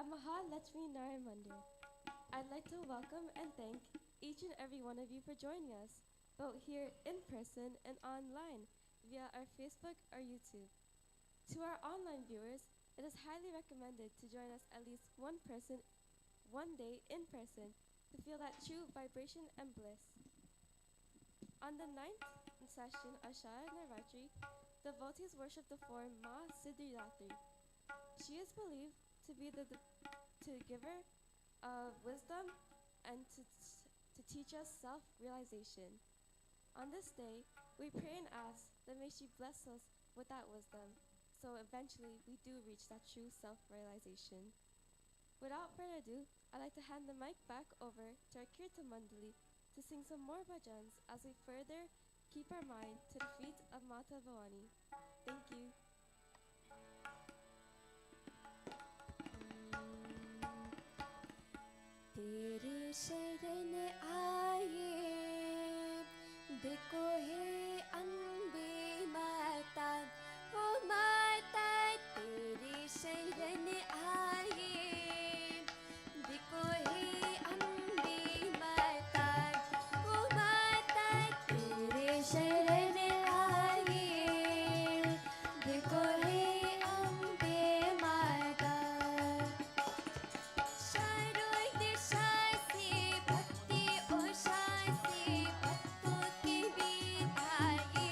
Mahalakshmi Naramandir. I'd like to welcome and thank each and every one of you for joining us, both here in person and online via our Facebook or YouTube. To our online viewers, it is highly recommended to join us at least one person, one day in person to feel that true vibration and bliss. On the ninth session of Sharad Navratri, devotees worship the form Ma Siddhidatri. She is believed to be the giver of wisdom and to teach us self-realization. On this day, we pray and ask that may she bless us with that wisdom, so eventually we do reach that true self-realization. Without further ado, I'd like to hand the mic back over to our Kirtan Mandali to sing some more bhajans as we further keep our mind to the feet of Mata Bhavani. Thank you. तेरे शरण आए देखो हे अम्बे माता ओ माता तेरे शरण आए देखो हे अम्बे माता ओ माता तेरे शरण आए देखो हे अम्बे माता भक्तों की विदाई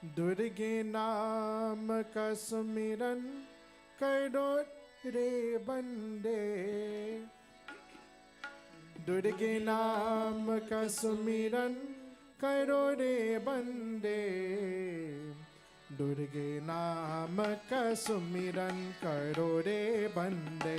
दुर्गे नाम का सुमिरन करो रे बंदे, दुर्गे नाम का सुमिरन करो रे बंदे, दुर्गे नाम का सुमिरन करो रे बंदे,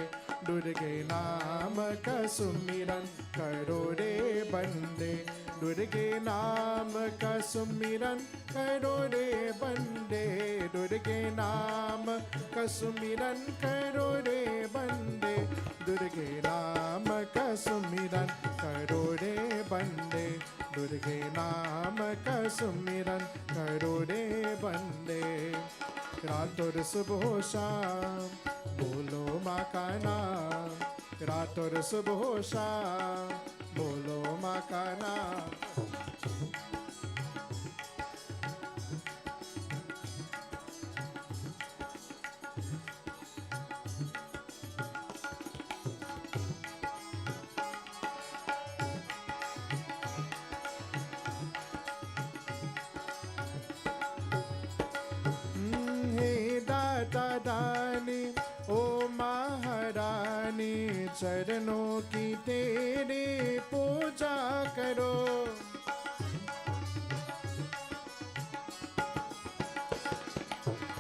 दुर्गे नाम का सुमिरन करो रे बंदे, दुर्गे नाम का सुमिरन करो रे बंदे, दुर्गे नाम का सुमिरन करो रे बंदे, दुर्गे नाम का सुमिरन करो रे बंदे, दुर्गे नाम का सुमिरन करो रे बंदे। रात और सुबह शाम बोलो माँ का नाम, रात और सुबह शाम बोलो माँ का नाम। दानी ओ महारानी, चरणों की तेरी पूजा करो,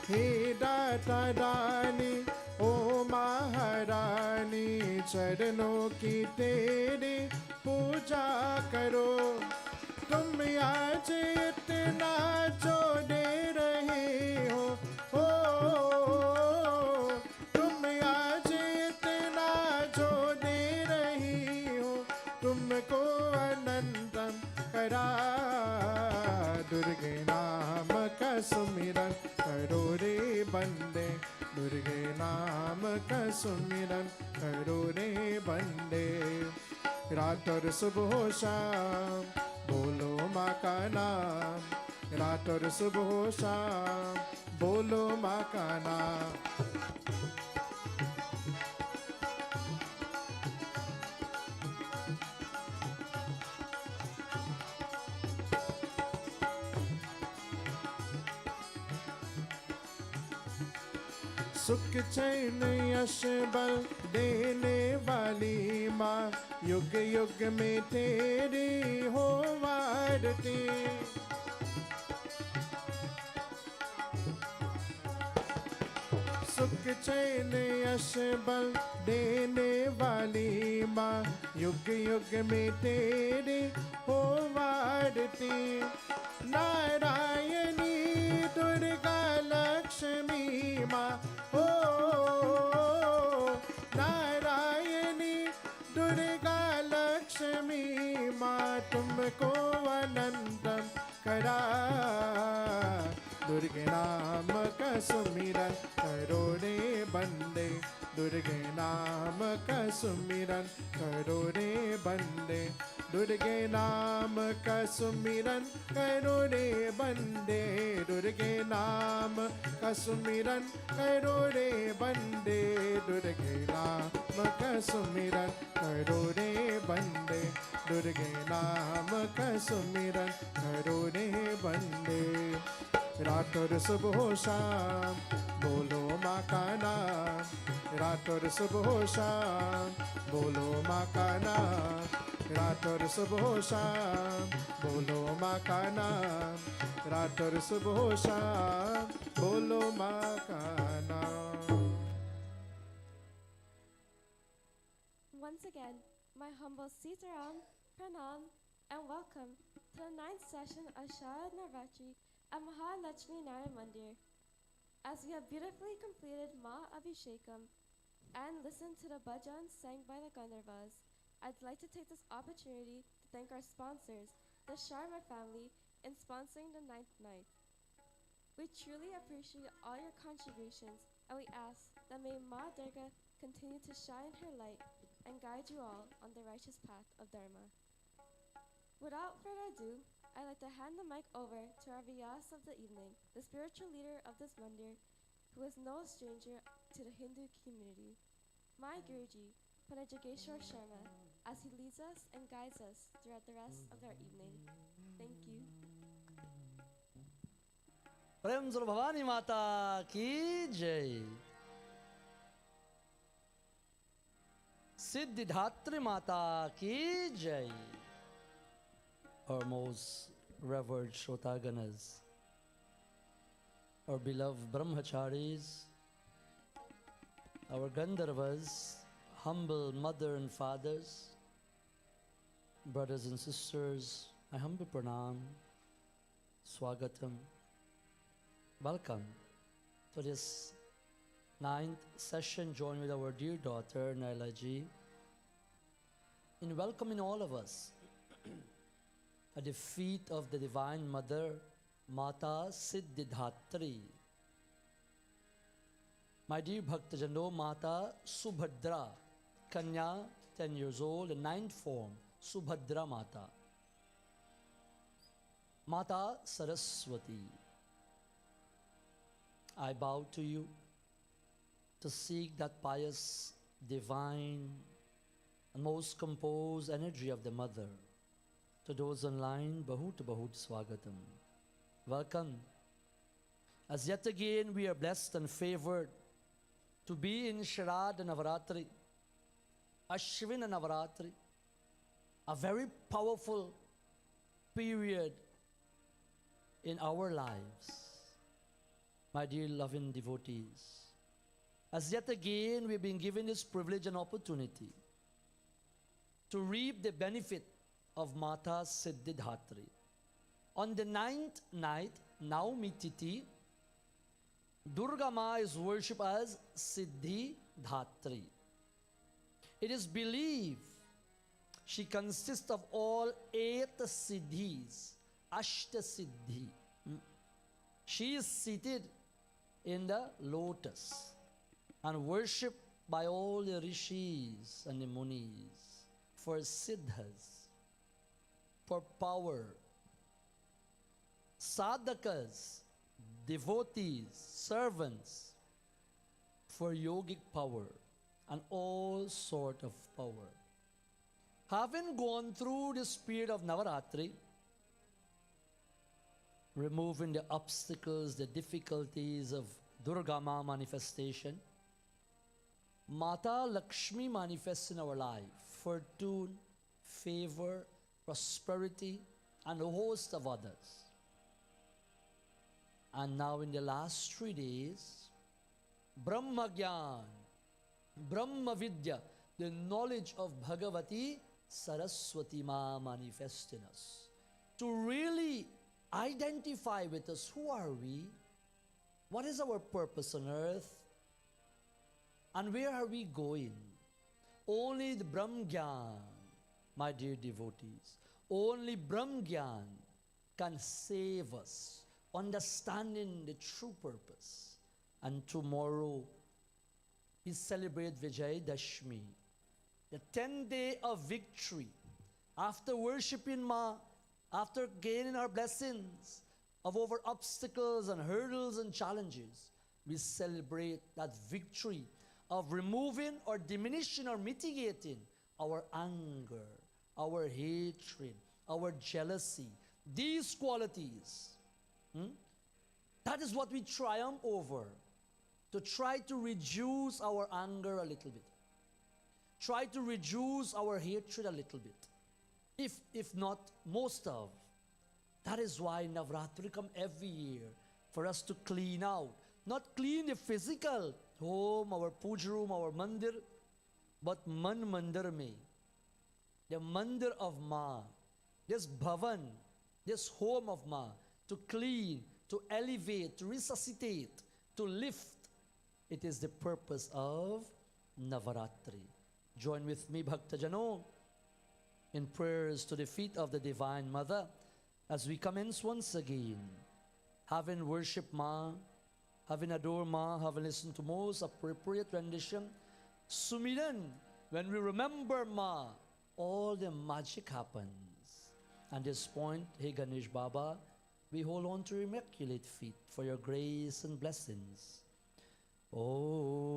हे दाता दानी ओ महारानी, चरणों की तेरी पूजा करो, तुम आज इतना जो दे रहे हो, तुम आज इतना जो दे रही हो, तुमको अनंतम करा, दुर्गे नाम का सुमिरन करो रे बंदे, दुर्गे नाम का सुमिरन करो रे बंदे। रात और सुबह शाम बोलो माँ का नाम, रात और सुबह शाम बोलो माँ का नाम। सुख चैन यश बल देने वाली माँ, युग युग में तेरी हो आरती, सुख चैन यश बल देने वाली माँ, युग युग में तेरी हो आरती। नारायणी दुर्गा लक्ष्मी माँ हो, नारायणी दुर्गा लक्ष्मी माँ, तुमको अनंतम करा, दुर्गे नाम का सुमिरन करो रे बंदे, दुर्गे नाम का सुमिरन करो रे बंदे, दुर्गे नाम का सुमिरन करो रे बंदे, दुर्गे नाम का सुमिरन करो रे बंदे, दुर्गे नाम का सुमिरन करो रे बंदे, दुर्गे नाम का सुमिरन करो रे बंदे। रात और सुबह शाम बोलो माँ का नाम, रात और सुबह शाम बोलो माँ का नाम, रात और सुबह शाम बोलो माँ का नाम, रात और सुबह शाम बोलो माँ का नाम। Once again, my humble Sitaram, Pranam, and welcome to the 9th session of Sharad Navratri at Mahalakshmi Narayan Mandir. As we have beautifully completed Ma Abhishekam and listened to the bhajans sang by the Gandharvas, I'd like to take this opportunity to thank our sponsors, the Sharma family, in sponsoring the 9th night. We truly appreciate all your contributions, and we ask that may Ma Durga continue to shine her light and guide you all on the righteous path of Dharma. Without further ado, I'd like to hand the mic over to our Vyas of the evening, the spiritual leader of this mandir, who is no stranger to the Hindu community, my Guruji, Panajageshwar Sharma, as he leads us and guides us throughout the rest of our evening. Thank you. प्रेम से भवानी माता की जय। सिद्धिदात्री माता की जय। Our most revered Shrotaganas, our beloved Brahmacharis, our Gandharvas, humble mother and fathers, brothers and sisters, I humbly pranam, swagatam, welcome to this 9th session. Join with our dear daughter Naila ji in welcoming all of us at the feet of the Divine Mother, Mata Siddhidatri. My dear Bhaktajano, Mata Subhadra, Kanya, 10 years old, in 9th form, Subhadra Mata. Mata Saraswati, I bow to you to seek that pious, divine, and most composed energy of the Mother. To those online, Bahut Bahut Swagatam. Welcome. As yet again we are blessed and favored to be in Sharad Navratri, Ashwin Navratri, a very powerful period in our lives, my dear loving devotees. As yet again we've been given this privilege and opportunity to reap the benefit of Mata Siddhidatri. On the 9th night, Naumi Tithi, Durga Ma is worshipped as Siddhidatri. It is believed she consists of all 8 siddhis, Ashta Siddhi. She is seated in the lotus and worshipped by all the rishis and the munis for siddhas, for power, sadhakas, devotees, servants, for yogic power and all sort of power. Having gone through this period of Navaratri, removing the obstacles, the difficulties of Durga Ma manifestation, Mata Lakshmi manifests in our life, fortune, favor, prosperity, and a host of others. And now in the last 3 days, Brahma Gyan, Brahma Vidya, the knowledge of Bhagavati Saraswati Ma manifests in us. To really identify with us, who are we? What is our purpose on earth? And where are we going? Only the Brahm Gyan, my dear devotees, only Brahm Gyan can save us, understanding the true purpose. And tomorrow we celebrate Vijay Dashmi, the 10th day of victory. After worshipping Ma, after gaining our blessings of over obstacles and hurdles and challenges, we celebrate that victory of removing or diminishing or mitigating our anger, our hatred, our jealousy, these qualities. That is what we triumph over, to try to reduce our anger a little bit, try to reduce our hatred a little bit, if not most of. That is why Navratri come every year, for us to clean out, not clean the physical home, our puja room, our mandir, but man mandir mein, the mandir of Ma, this bhavan, this home of Ma, to clean, to elevate, to resuscitate, to lift. It is the purpose of Navaratri. Join with me, Bhaktajano, in prayers to the feet of the Divine Mother as we commence once again, having worshipped Ma, having adored Ma, having listened to most appropriate rendition, Sumiran, when we remember Ma, all the magic happens. At this point, hey Ganesh Baba, we hold on to your immaculate feet for your grace and blessings. Om.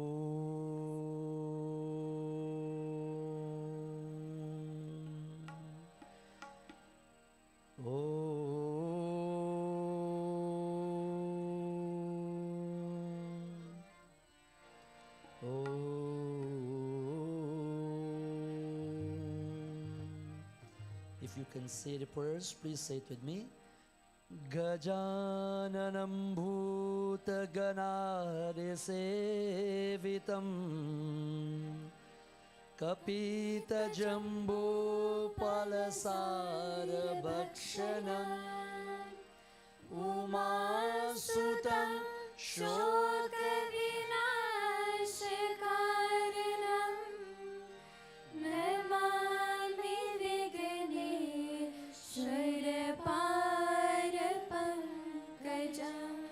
If you can say the prayers, please say it with me. Gajananam bhutaganadisevitam Kapita Jambu Palasara Bhakshanam Umasutam शोकविनाशकारणं Namami विघ्नेश्वरपारपङ्कजम्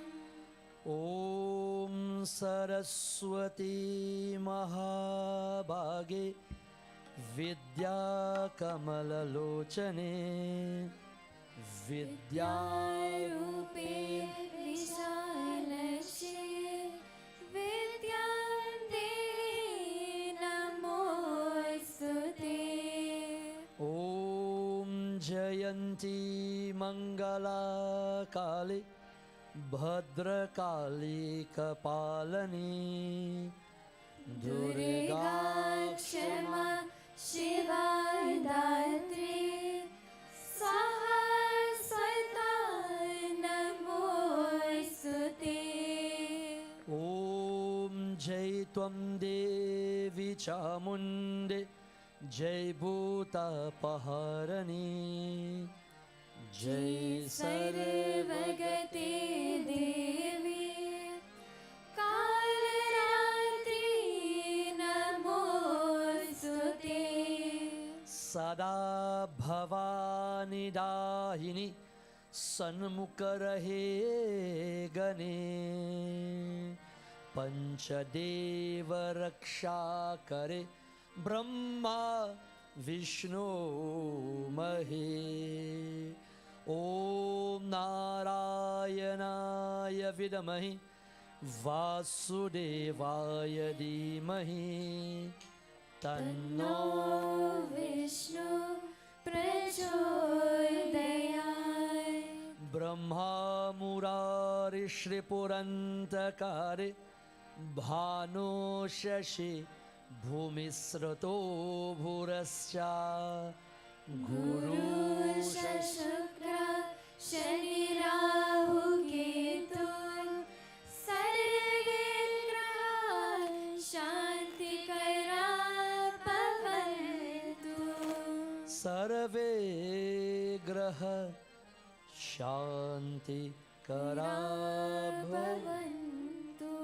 Om Saraswati Mahabhage Vidya Kamalalochane विद्यारूपे विशालक्षे विद्यां देहि नमोऽस्तु ते Om Jayanti Mangala Kali Bhadra Kali Kapalani Durga क्षमा शिवा दात्री स्वाहा स्वधा नमोऽस्तु ते Om Jai Tvam Devi Chamunde Jai Bhuta Paharani Jai सर्वगते देवी कालरात्रि नमोऽस्तु ते Sada Bhavani Dahini Sanmukarahe Gane Panchadeva Raksha Kare Brahma Vishnu Mahe Om Narayanaya Vidamahi Vasudevaya Dhimahi तन्नो Tanno Vishnu प्रचोदयात् Brahma Murari Shri Purantakare Bhanu Shashi Bhumisrato Bhurascha Guru शुक्र शनि राहु केतु सर्वे ग्रहाः शान्तिकरा भवन्तु Sarve Graha Shanti Karabha भवन्तु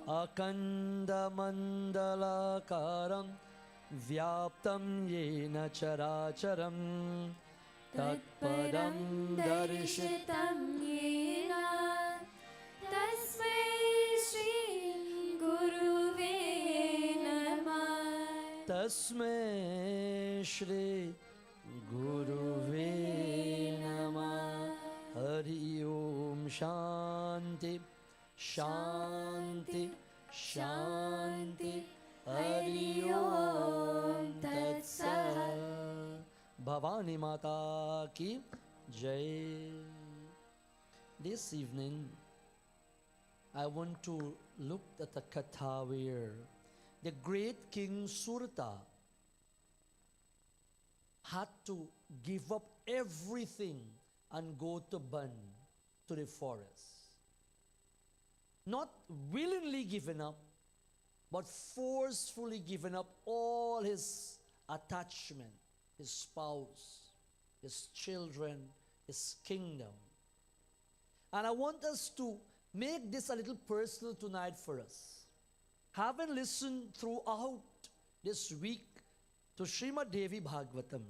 Akanda Mandalakaram Vyaptam Yena Characharam Tatpadam Darshit दर्शितं येन तस्मै श्री गुरुवे नमः Tasme Shri Guruve Namah Hari Om Shanti Shanti Shanti Hari Om Tat Sat Bhavani Mata Ki Jai. This evening I want to look at the Katha where the great King Surta had to give up everything and go to Ban, to the forest. Not willingly given up, but forcefully given up all his attachment, his spouse, his children, his kingdom. And I want us to make this a little personal tonight for us. Having listened throughout this week to Srimad Devi Bhagavatam,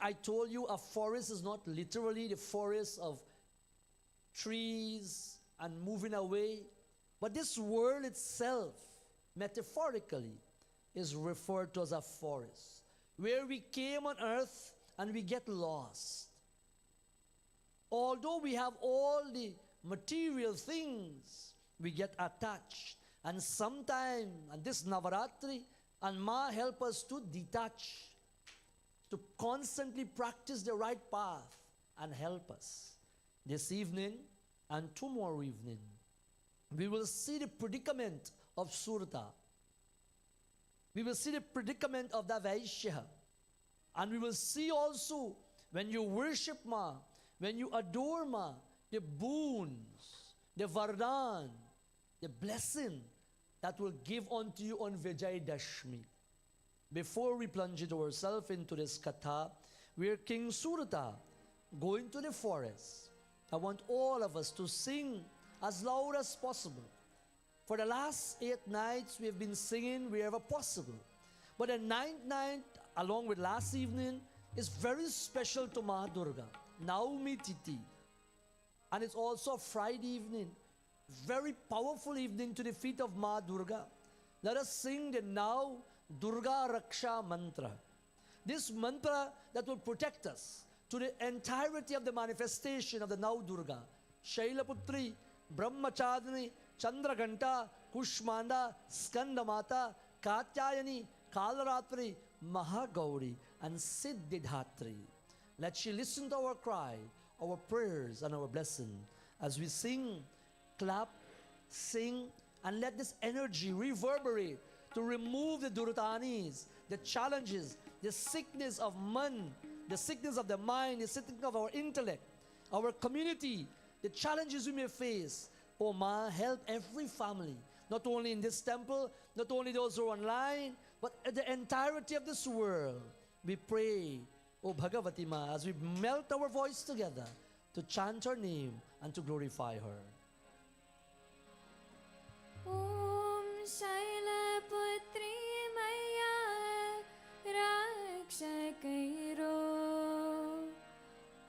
I told you a forest is not literally the forest of trees and moving away, but this world itself, metaphorically, is referred to as a forest, where we came on earth and we get lost. Although we have all the material things, we get attached. And sometime, and this Navratri and Ma help us to detach, to constantly practice the right path and help us. This evening and tomorrow evening, we will see the predicament of Surta. We will see the predicament of the Vaishya. And we will see also when you worship Ma, when you adore Ma, the boons, the vardhan, the blessing that will give unto you on Vijay Dashmi. Before we plunge it ourselves into this katha, where King Surata going to the forest, I want all of us to sing as loud as possible. For the last 8 nights, we have been singing wherever possible. But the 9th night, along with last evening, is very special to Ma Durga, Naumi Titi. And it's also a Friday evening, very powerful evening to the feet of Ma Durga. Let us sing the Now Durga Raksha mantra. This mantra that will protect us to the entirety of the manifestation of the Now Durga. Shailaputri, Brahmachadini, Chandraghanta, Kushmanda, Skandamata, Katyayani, Kalaratri, Mahagauri, and Siddhidhatri. Let she listen to our cry, our prayers, and our blessing as we sing, clap, sing, and let this energy reverberate to remove the durutanis, the challenges, the sickness of man, the sickness of the mind, the sickness of our intellect, our community, the challenges we may face. Oh Ma, help every family, not only in this temple, not only those who are online, but the entirety of this world. We pray, oh Bhagavati Ma, as we melt our voice together to chant her name and to glorify her. Om Shailaputri Maya Raksha Kairo.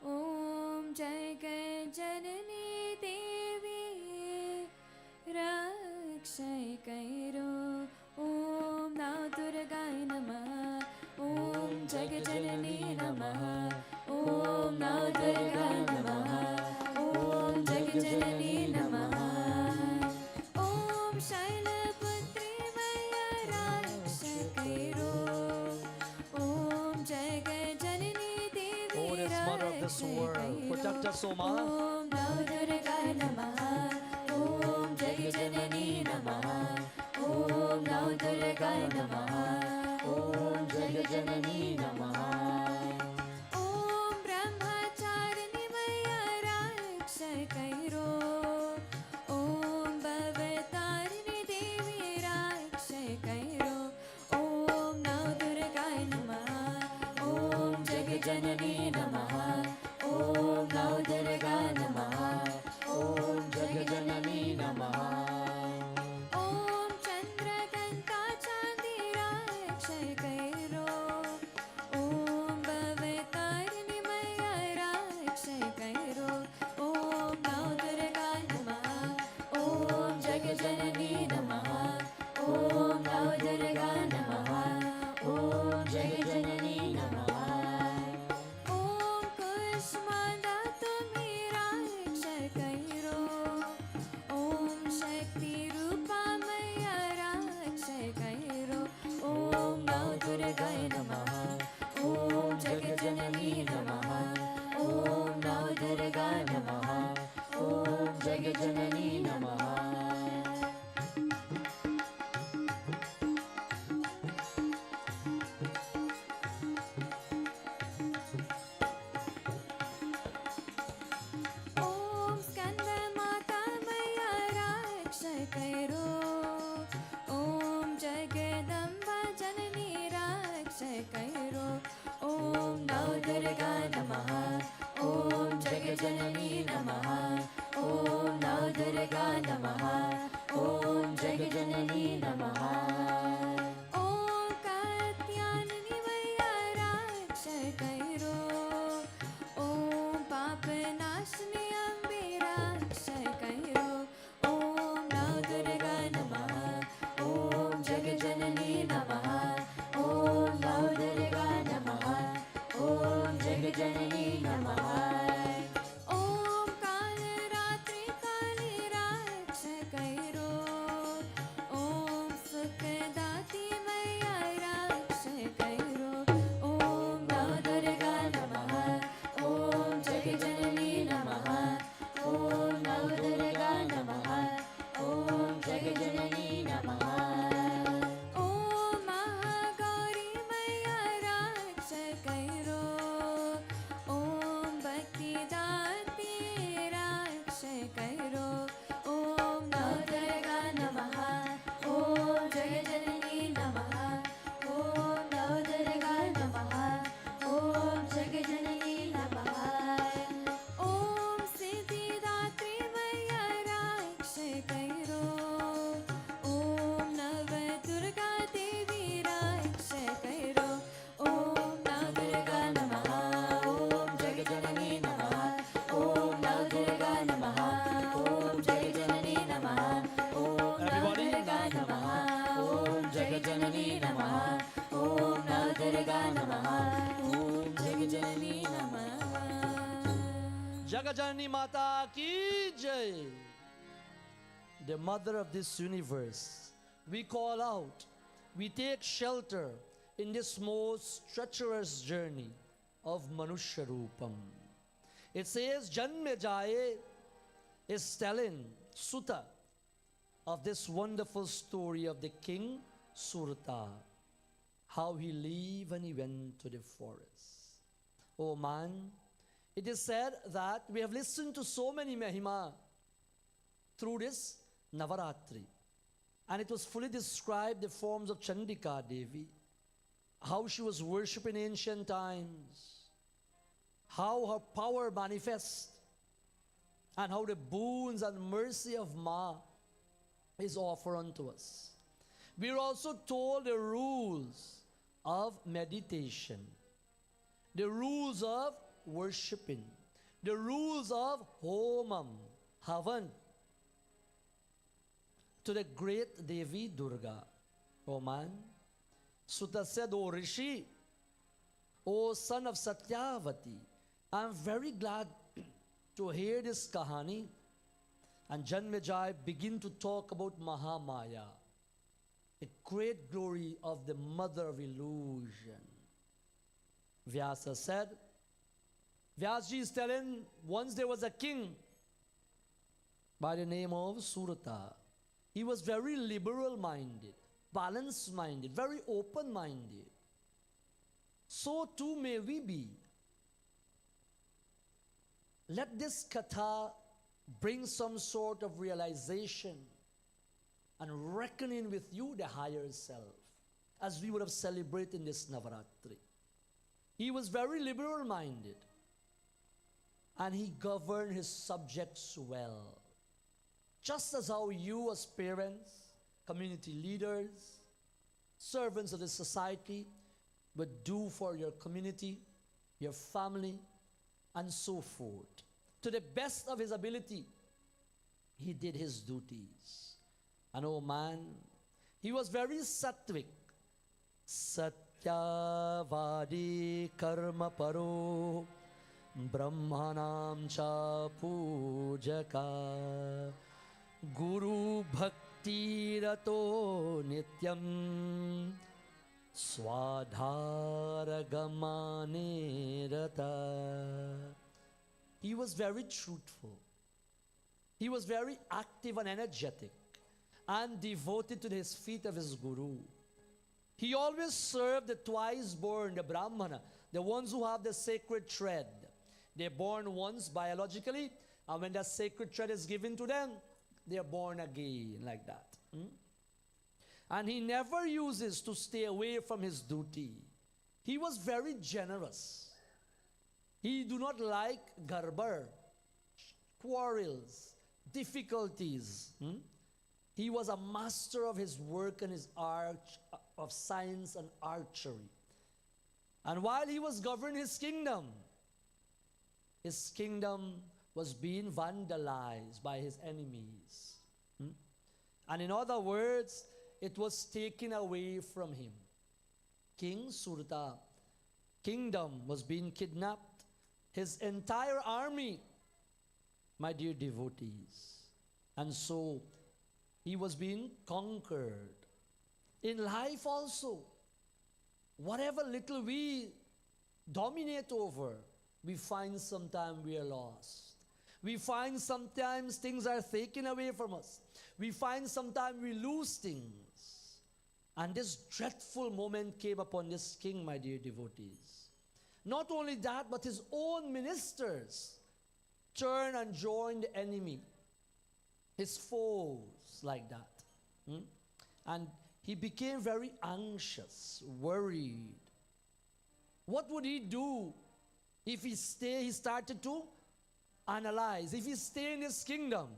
Om Jagat Janani Devi Raksha Kairo. Om Now Durgai Namaha. Om Jagat Janani Namaha. Om Now Durgai Namaha. Om Jagat Janani Namaha. Om Shailaputri Maya Raksha Kairo. Om Jagat Janani Devi Oh, this mother of this world, protect us, O Ma. Om Now Durgai Namaha. Om Jagat Janani Namaha. Om Now Durgai Namaha. Om Jagat Janani Namaha. Om Brahmacharini Maya Raksha Kairo. Om Bhavatarini Devi Raksha Kairo. Om Now Durgai Namaha. Om Jagat Janani Namaha. Om Now Durgai Namaha. Om Jagat Janani Namaha. Om Chandraghanta Chandi Raksha Kairo. Om Bhavatarini Maya Raksha Kairo. Om Now Durgai Namaha. Om Jagat Janani Namaha. Om Now Durgai Namaha. Om Jagat Janani Namaha. Om करो ॐ नवदुर्गा नमः ॐ जगजननी नमः ॐ नवदुर्गा नमः ॐ जगजननी नमः ॐ सिद्धिदात्री मैया रक्ष करो ॐ नवदुर्गा देवी रक्ष करो ॐ नवदुर्गा नमः ॐ जगजननी नमः ॐ नवदुर्गा नमः ॐ जगजननी नमः ॐ नवदुर्गा नमः ॐ जगजननी नमः ॐ नवदुर्गा नमः ॐ जगजननी नमः Jagajanani Mata ki jai. The mother of this universe, we call out, we take shelter in this most treacherous journey of Manushya Roopam. It says Janmejaye is telling Sutta of this wonderful story of the king Surata, how he lived when he went to the forest. Oh man, it is said that we have listened to so many Mahima through this Navratri. And it was fully described the forms of Chandika Devi, how she was worshipped in ancient times, how her power manifests, and how the boons and mercy of Ma is offered unto us. We are also told the rules of meditation, the rules of worshipping, the rules of Homam, Havan, to the great Devi Durga. Oh man, Sutta said, O Rishi, O son of Satyavati, I am very glad to hear this kahani. And Janmejai begin to talk about Mahamaya, the great glory of the mother of illusion. Vyasa said, Vyasji is telling, once there was a king by the name of Surata. He was very liberal-minded, balanced-minded, very open-minded. So too may we be. Let this katha bring some sort of realization and reckoning with you, the higher self, as we would have celebrated this Navratri. He was very liberal-minded, and he governed his subjects well. Just as how you as parents, community leaders, servants of the society would do for your community, your family, and so forth. To the best of his ability, he did his duties. And oh man, he was very sattvic. Satyavadi karma paro brahmanam cha pujaka guru bhakti rato nityam swadharagamane rata. He was very truthful. He was very active and energetic and devoted to his feet of his guru. He always served the twice born, the Brahmana, the ones who have the sacred thread. They're born once biologically, and when that sacred thread is given to them, they're born again like that. And he never uses to stay away from his duty. He was very generous. He do not like garbar, quarrels, difficulties. He was a master of his work and his art of science and archery. And while he was governing his kingdom was being vandalized by his enemies. And in other words, it was taken away from him. King Surata kingdom was being kidnapped. His entire army, my dear devotees. And so, he was being conquered. In life also, whatever little we dominate over, we find sometimes we are lost. We find sometimes things are taken away from us. We find sometimes we lose things. And this dreadful moment came upon this king, my dear devotees. Not only that, but his own ministers turn and join the enemy, his foes, like that. Hmm? And he became very anxious, worried. What would he do if he stay? He started to analyze. If he stay in his kingdom,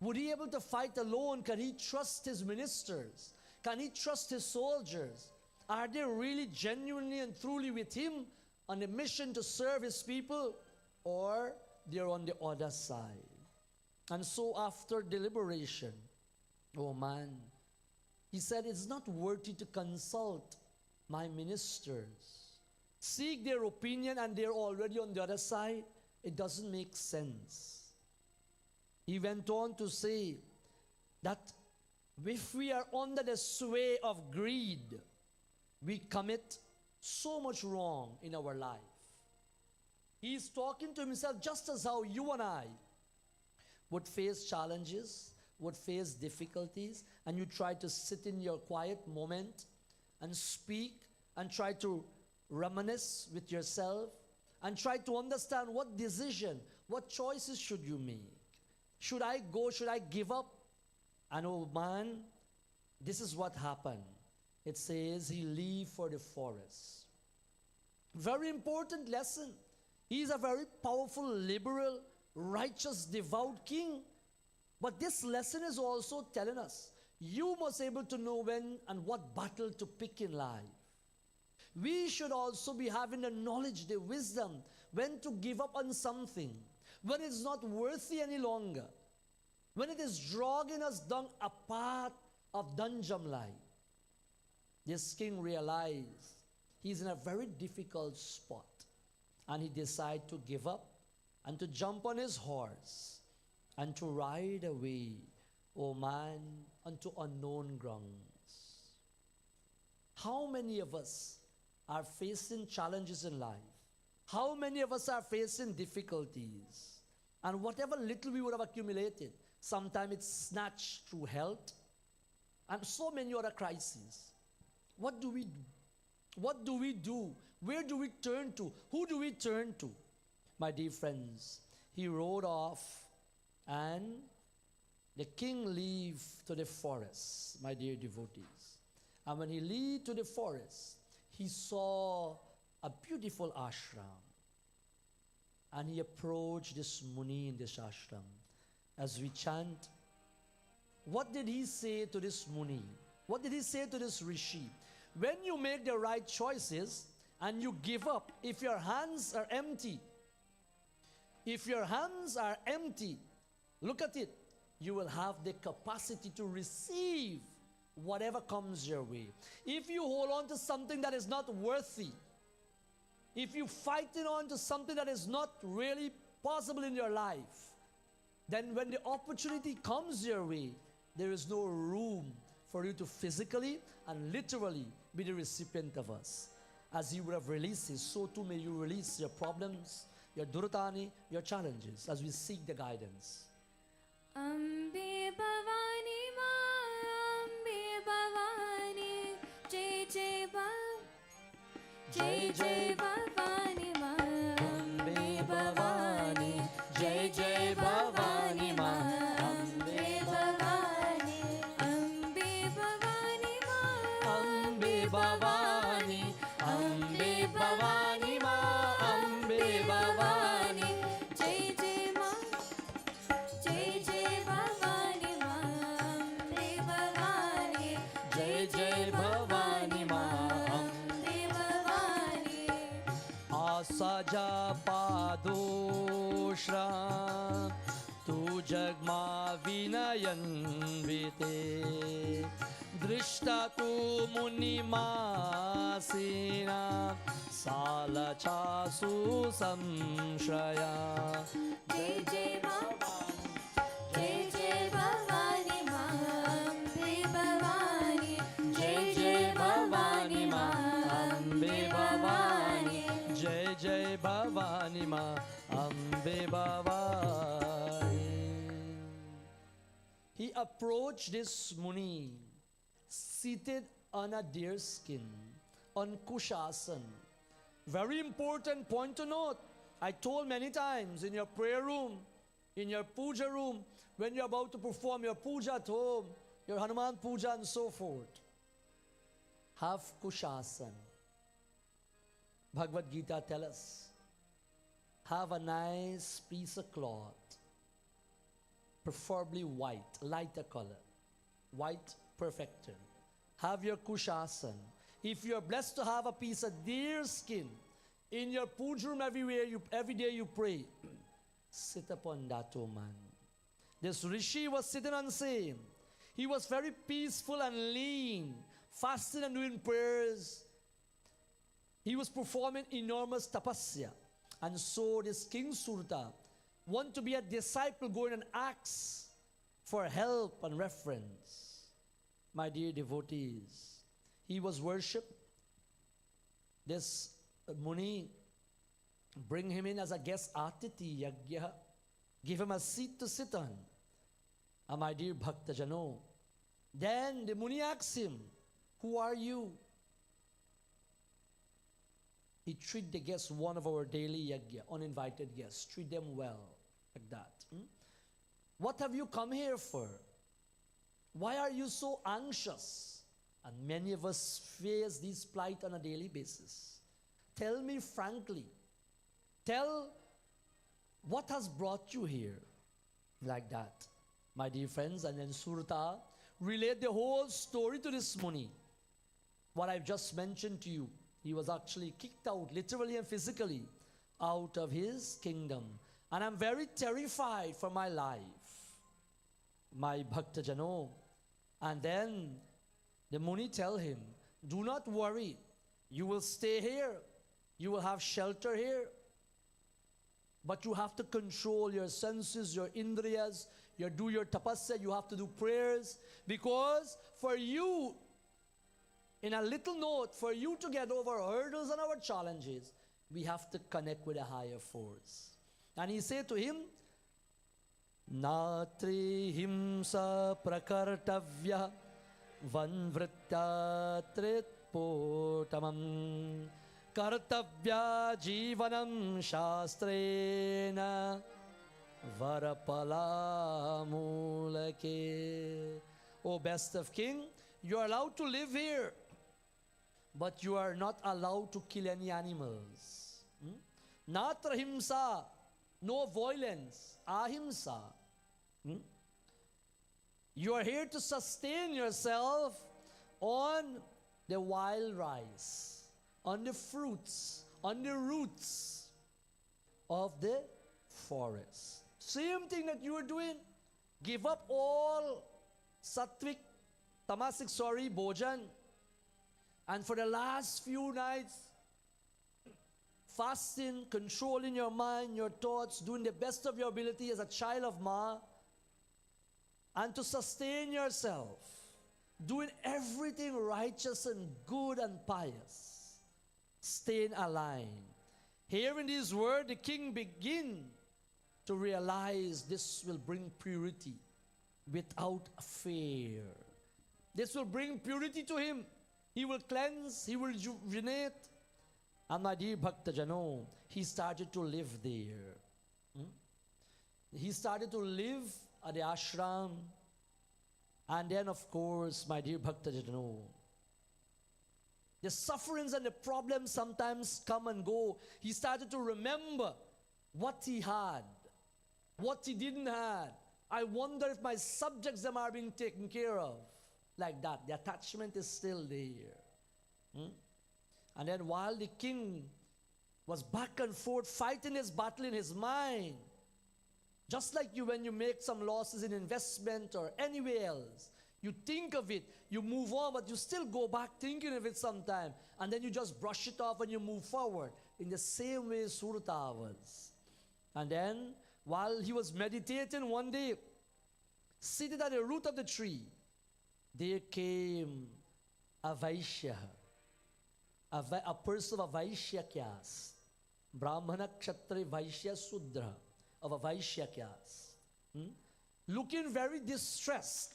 would he be able to fight alone? Can he trust his ministers? Can he trust his soldiers? Are they really genuinely and truly with him on a mission to serve his people? Or they're on the other side? And so after deliberation, oh man, he said, it's not worthy to consult my ministers. Seek their opinion and they're already on the other side. It doesn't make sense. He went on to say that if we are under the sway of greed, we commit so much wrong in our life. He's talking to himself just as how you and I would face challenges, would face difficulties, and you try to sit in your quiet moment and speak and try to reminisce with yourself and try to understand what decision, what choices should you make. Should I go? Should I give up? And oh man, this is what happened. It says he leave for the forest. Very important lesson. He's a very powerful, liberal, righteous, devout king. But this lesson is also telling us, you must be able to know when and what battle to pick in life. We should also be having the knowledge, the wisdom, when to give up on something, when it's not worthy any longer, when it is dragging us down a path of dungeon life. This king realized he's in a very difficult spot, and he decided to give up and to jump on his horse and to ride away, oh man, unto unknown grounds. How many of us are facing challenges in life? How many of us are facing difficulties? And whatever little we would have accumulated, sometimes it's snatched through health and so many other crises. What do we do? What do we do? Where do we turn to? Who do we turn to? My dear friends, he rode off and the king leave to the forest, my dear devotees. And when he leave to the forest, he saw a beautiful ashram. And he approached this Muni in this ashram. As we chant, what did he say to this Muni? What did he say to this Rishi? When you make the right choices and you give up, if your hands are empty, look at it, you will have the capacity to receive whatever comes your way. If you hold on to something that is not worthy, if you fighting on to something that is not really possible in your life, then when the opportunity comes your way, there is no room for you to physically and literally be the recipient of us. As you would have released it, so too may you release your problems, your durutani, your challenges, as we seek the guidance. Ambe Bhavani Ma, Ambe Bhavani, Jai Jai Jai Jai Bhavani Ma, Ambe Bhavani, Jai Jai Bhavani Ma, Ambe Bhavani, Ambe Bhavani Ma, Ambe Bhavani, Ambe Bhavani Ma, Ambe Bhavani, Jai Jai Ma, Jai Jai Bhavani Ma, Ambe Bhavani, Jai Jai Bhavani Ma, Ambe Bhavani. Asaja padoshra tu jagma vinayan vite drishta tu munimasina salachasu samshraya. Jai Jai Bhavani, Jai Jai Bhavani Ma, Ambe Bhavani, Jai Jai Bhavani Ma, Ambe Bhavani. Jai Jai Bhavani Ma, Ambe Bhavani. He approached this Muni seated on a deerskin, on Kushasan. Very important point to note. I told many times, in your prayer room, in your puja room, when you're about to perform your puja at home, your Hanuman puja and so forth, have kushasan. Bhagavad Gita tells us, have a nice piece of cloth, preferably white, lighter color, white perfected. Have your kushasan. If you're blessed to have a piece of deer skin in your puja room every day you pray, sit upon that, oh man. This rishi was sitting on same. He was very peaceful and lean, fasting and doing prayers. He was performing enormous tapasya. And so this King Surta want to be a disciple, going and ask for help and reference. My dear devotees, he was worshipped. This Muni bring him in as a guest atiti yagya, give him a seat to sit on. And my dear Bhakta Jano, then the Muni asks him, who are you? He treat the guests, one of our daily yagya, uninvited guests, treat them well, like that. What have you come here for? Why are you so anxious? And many of us face this plight on a daily basis. Tell me frankly, tell what has brought you here, like that. My dear friends, and then Surta relate the whole story to this Muni. What I've just mentioned to you, he was actually kicked out, literally and physically, out of his kingdom. And I'm very terrified for my life, my Bhakta Jano. And then the Muni tell him, do not worry, you will stay here, you will have shelter here, but you have to control your senses, your indriyas, you do your tapasya, you have to do prayers, because for you, in a little note, for you to get over hurdles and our challenges, we have to connect with a higher force. And he said to him, Natri himsa prakartavya vanvrityatrit potamam kartavya jivanam shastrena varapalamulake. O best of king, you are allowed to live here, but you are not allowed to kill any animals. Natra himsa, no violence, ahimsa. You are here to sustain yourself on the wild rice, on the fruits, on the roots of the forest. Same thing that you are doing. Give up all sattvic, tamasic, bhojan. And for the last few nights, fasting, controlling your mind, your thoughts, doing the best of your ability as a child of Ma, and to sustain yourself, doing everything righteous and good and pious, staying aligned. Here in this word, the king begin to realize this will bring purity without fear. This will bring purity to him. He will cleanse, he will rejuvenate. And my dear Bhakta Jano, he started to live there. He started to live at the ashram. And then, of course, my dear Bhakta Jano, the sufferings and the problems sometimes come and go. He started to remember what he had, what he didn't have. I wonder if my subjects them are being taken care of. Like that, the attachment is still there. And then while the king was back and forth fighting his battle in his mind, just like you when you make some losses in investment or anywhere else, you think of it, you move on, but you still go back thinking of it sometime, and then you just brush it off and you move forward. In the same way Surta was. And then while he was meditating one day, seated at the root of the tree, there came a Vaishya, a person of a Vaishya caste, Brahmana, Kshatriya, Vaishya, Sudra, of a Vaishya caste, looking very distressed.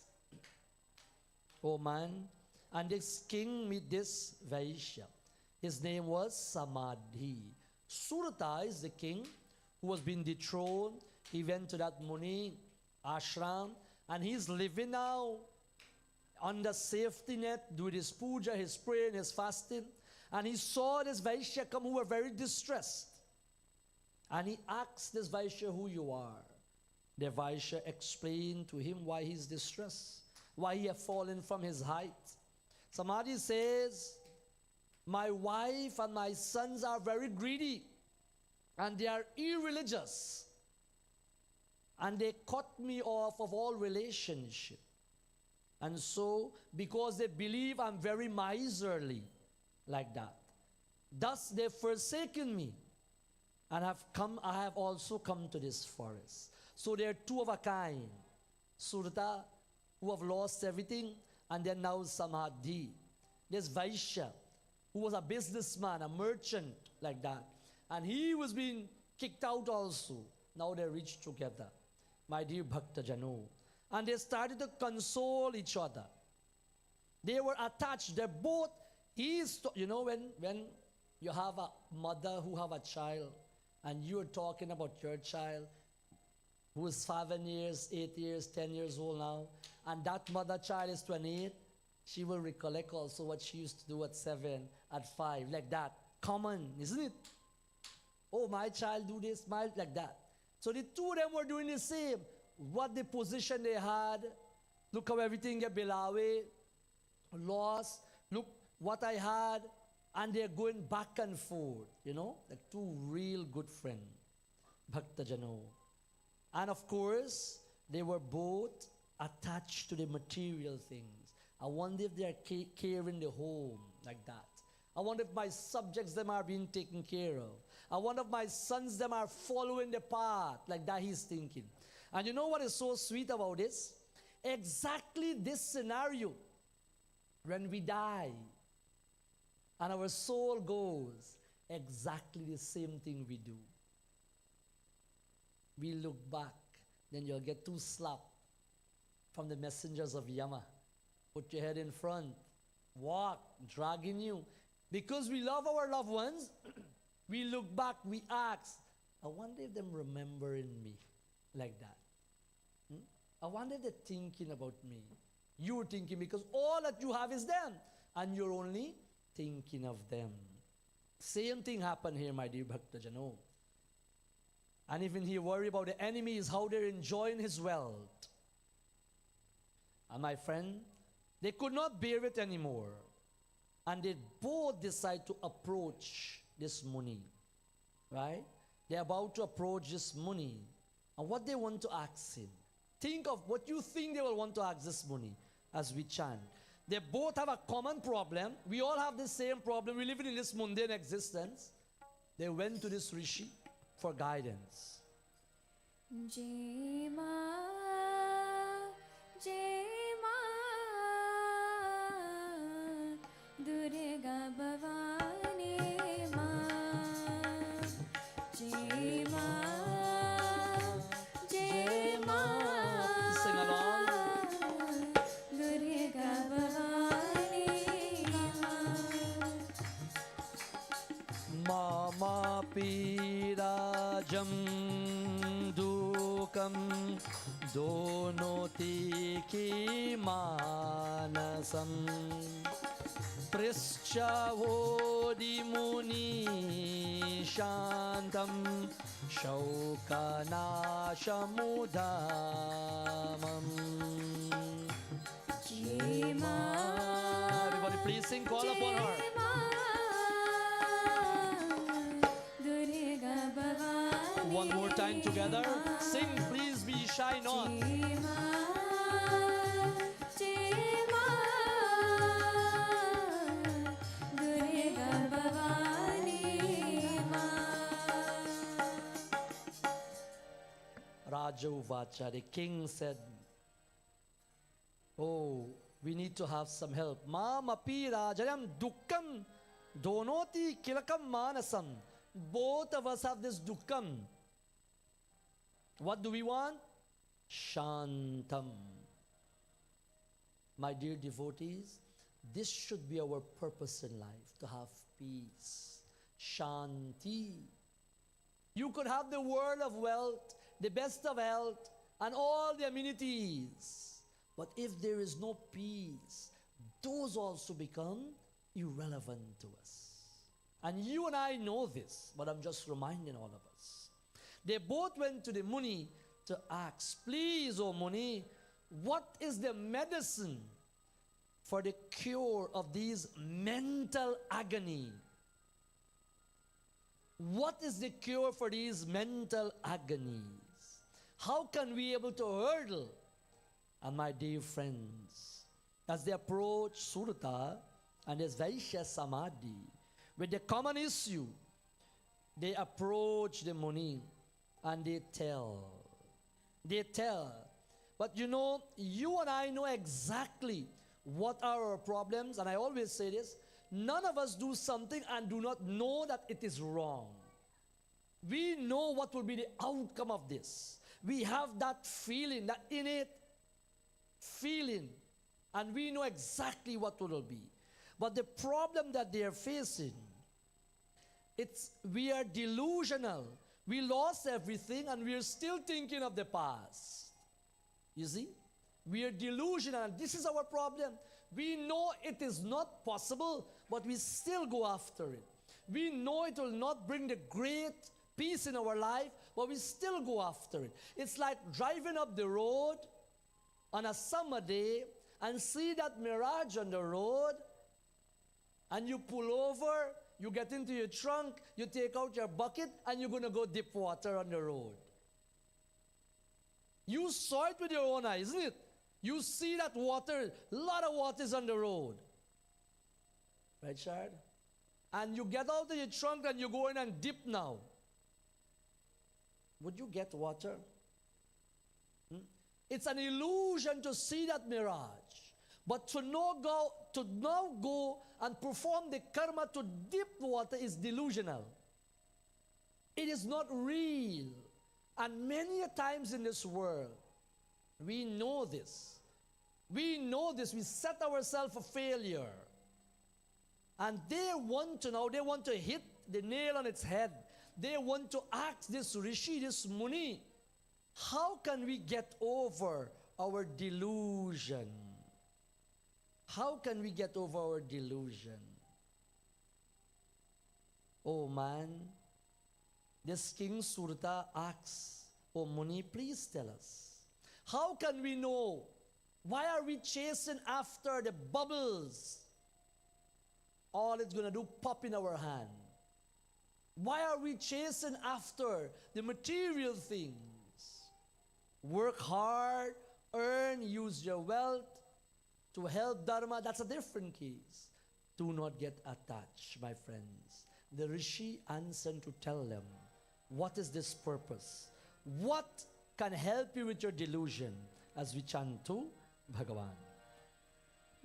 Oh man, and this king met this Vaishya. His name was Samadhi. Surata is the king who was being dethroned. He went to that Muni ashram and he's living now under safety net, doing his puja, his praying, his fasting. And he saw this Vaishya come who were very distressed. And he asked this Vaishya who you are. The Vaishya explained to him why he's distressed, why he had fallen from his height. Samadhi says, my wife and my sons are very greedy and they are irreligious. And they cut me off of all relationship. And so, because they believe I'm very miserly, like that. Thus they've forsaken me. And I have also come to this forest. So there are two of a kind. Surta, who have lost everything, and then now Samadhi. There's Vaishya, who was a businessman, a merchant, like that. And he was being kicked out also. Now they're reached together. My dear Bhakta Jano. And they started to console each other. They were attached. They're both, you know, when you have a mother who have a child, and you're talking about your child, who is 7 years, 8 years, 10 years old now, and that mother child is 28, she will recollect also what she used to do at 7, at 5, like that. Common, isn't it? Oh, my child do this, like that. So the two of them were doing the same. What the position they had, look how everything get belawe, lost, look what I had, and they're going back and forth, you know, like two real good friends, Bhakta Jano. And of course, they were both attached to the material things. I wonder if they are caring the home, like that. I wonder if my subjects, them are being taken care of. I wonder if my sons, them are following the path, like that he's thinking. And you know what is so sweet about this? Exactly this scenario, when we die, and our soul goes, exactly the same thing we do. We look back, then you'll get two slaps from the messengers of Yama. Put your head in front, walk, dragging you. Because we love our loved ones, we look back, we ask, I wonder if them remembering me, like that. I wonder if they're thinking about me. You're thinking because all that you have is them, and you're only thinking of them. Same thing happened here, my dear Bhakta Jano. And even he worry about the enemies, how they're enjoying his wealth. And my friend, they could not bear it anymore. And they both decide to approach this Muni. Right? They're about to approach this Muni. And what they want to ask him. Think of what you think they will want to ask this Muni as we chant. They both have a common problem. We all have the same problem. We live in this mundane existence. They went to this Rishi for guidance. Jai Ma, Durga Bhavani Ma, Jai Ma, Jai Ma. Sing along. Durga Bhavani Ma. Mama Pirajam Dukam Donoti Ki Manasam Prischavodi Muni Shantam Shaukanashamudamam. Jai Ma, Everybody please sing, call upon her. Durga Bhavani. One more time together. Sing, please be shy not. Jai Ma, Durga Bhavani Ma. Raja Uvacha, the king said, oh, we need to have some help. Mamapi Rajayam Dukkam Donoti Kilakam Manasam. Both of us have this dukkam. What do we want? Shantam. My dear devotees, this should be our purpose in life, to have peace. Shanti. You could have the world of wealth, the best of health, and all the amenities. But if there is no peace, those also become irrelevant to us. And you and I know this, but I'm just reminding all of us. They both went to the Muni to ask, please, O Muni, what is the medicine for the cure of these mental agony? What is the cure for these mental agonies? How can we be able to hurdle? And my dear friends, as they approach Surta and his Vaishya Samadhi, with the common issue, they approach the Muni and they tell. But you know, you and I know exactly what are our problems, and I always say this, none of us do something and do not know that it is wrong. We know what will be the outcome of this. We have that feeling, that innate feeling, and we know exactly what it will be. But the problem that they are facing, we are delusional. We lost everything and we are still thinking of the past. You see? We are delusional. This is our problem. We know it is not possible, but we still go after it. We know it will not bring the great peace in our life, but we still go after it. It's like driving up the road on a summer day and see that mirage on the road, and you pull over, you get into your trunk, you take out your bucket, and you're going to go dip water on the road. You saw it with your own eyes, isn't it? You see that water, a lot of water is on the road. Right, Sharad? And you get out of your trunk and you go in and dip now. Would you get water? It's an illusion to see that mirage. But to now go and perform the karma to dip water is delusional. It is not real. And many a times in this world, we know this. We know this. We set ourselves a failure. And they want to hit the nail on its head. They want to ask this Rishi, this Muni, how can we get over our delusion? How can we get over our delusion? Oh man, this King Surta asks, oh Muni, please tell us, how can we know? Why are we chasing after the bubbles? All it's going to do, pop in our hand. Why are we chasing after the material things? Work hard, earn, use your wealth to help Dharma. That's a different case. Do not get attached, my friends. The Rishi answered to tell them, what is this purpose? What can help you with your delusion? As we chant to Bhagavan.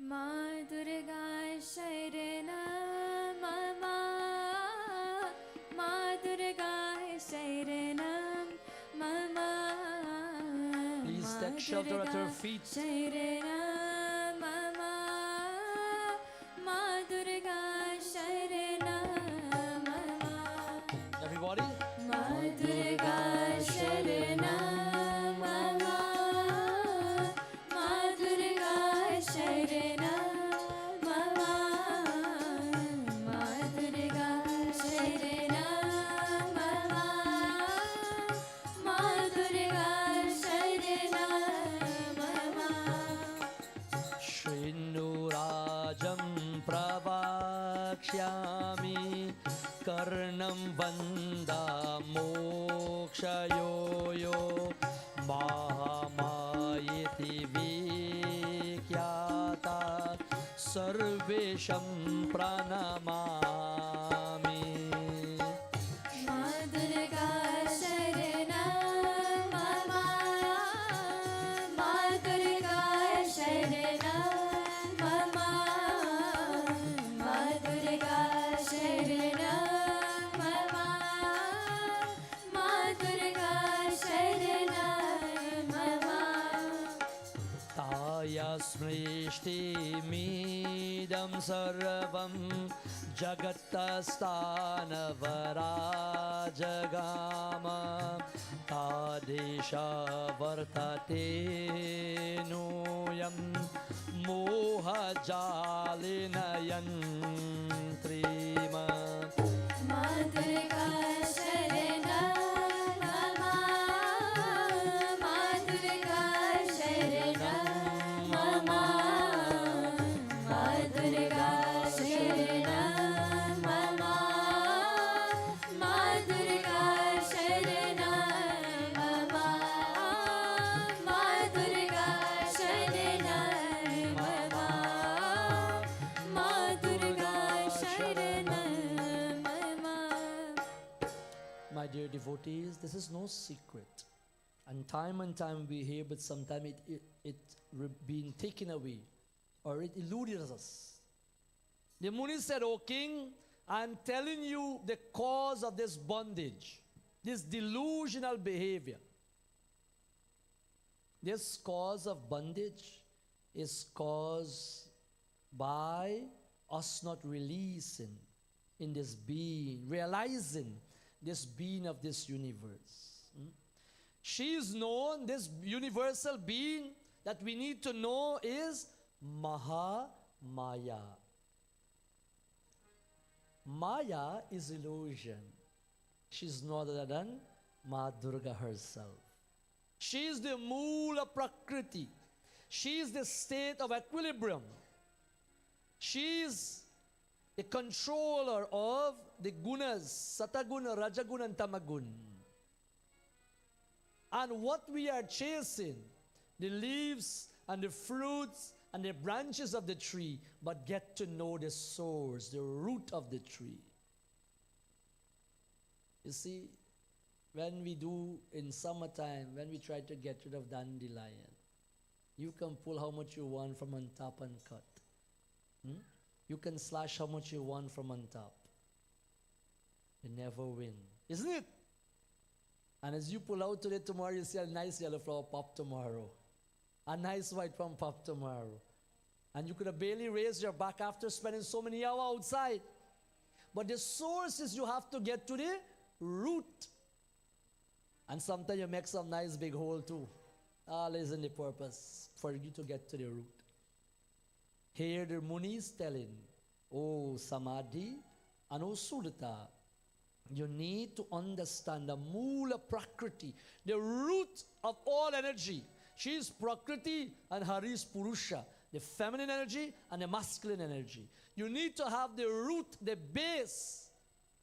Ma Durga Sharana Mama, Ma Durga Sharana Mama. Please take shelter at her feet. Sharana Mama, Ma Durga Sharana Mama. Everybody. Ma Durga Sharana. Karnam Vanda Mokshayo yo Mahamayiti Vikyata Sarvesham Pranamami. Ma Durga Sharana Mama, Ma Durga Sharana Mama, Ma Durga Sharana. Smrishti midam sarvam जगत्तस्तानवराजगाम तादेशा वर्तते नूयं मोहजालिनयन्त्रीम मातृका शरणं मम मातृका शरणं मम मातृका शरणं मम मातृका शरणं मम मातृका शरणं मम मातृका शरणं मम. My dear devotees, this is no secret. And time we hear, but sometimes it being taken away or it eluded us. The Muni said, O king, I am telling you the cause of this bondage, this delusional behavior. This cause of bondage is caused by us not releasing in this being, realizing this being of this universe. She is known, this universal being that we need to know is Maha-Maya. Maya is illusion. She's no other than Ma Durga herself. She is the Moola Prakriti. She is the state of equilibrium. She is the controller of the gunas, Sataguna, Rajagun and Tamagun. And what we are chasing, the leaves and the fruits and the branches of the tree, but get to know the source, the root of the tree. You see, when we do in summertime, when we try to get rid of dandelion, you can pull how much you want from on top and cut. You can slash how much you want from on top. You never win. Isn't it? And as you pull out today, tomorrow you see a nice yellow flower pop tomorrow. A nice white one pop tomorrow. And you could have barely raised your back after spending so many hours outside. But the source is you have to get to the root. And sometimes you make some nice big hole too. All isn't the purpose for you to get to the root. Here the Muni is telling, oh Samadhi and oh Sudata, you need to understand the Moola Prakriti, the root of all energy. She is Prakriti and Hari is Purusha, the feminine energy and the masculine energy. You need to have the root, the base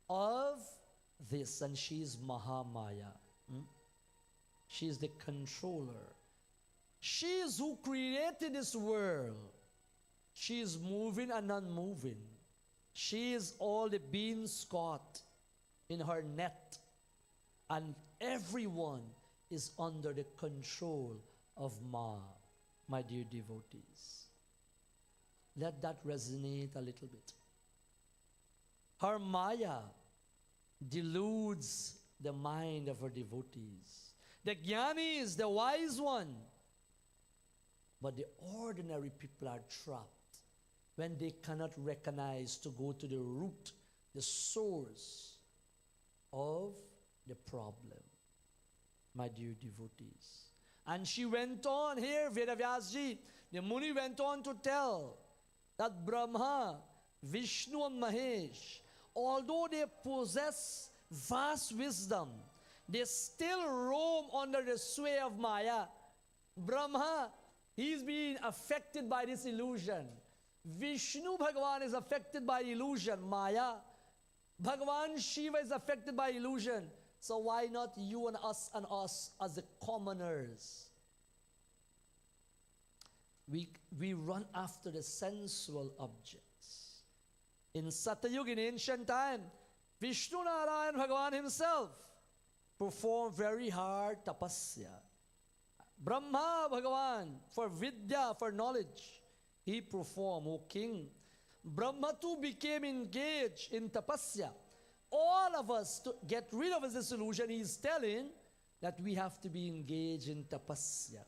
of this, and she is Mahamaya. She is the controller. She is who created this world. She is moving and non-moving. She is all the beings caught in her net, and everyone is under the control of Ma, my dear devotees. Let that resonate a little bit. Her Maya deludes the mind of her devotees. The Jnani is the wise one, but the ordinary people are trapped when they cannot recognize to go to the root, the source of the problem, my dear devotees. And she went on here, Vedavyasji, the Muni went on to tell that Brahma, Vishnu and Mahesh, although they possess vast wisdom, they still roam under the sway of Maya. Brahma, he's being affected by this illusion. Vishnu Bhagavan is affected by illusion, Maya. Bhagavan Shiva is affected by illusion. So why not you and us as the commoners? We run after the sensual objects. In Satyuga, in ancient time, Vishnu Narayan Bhagavan himself performed very hard tapasya. Brahma Bhagavan, for vidya, for knowledge, he performed, O king. Brahma too became engaged in tapasya. All of us, to get rid of this illusion, he is telling that we have to be engaged in tapasya.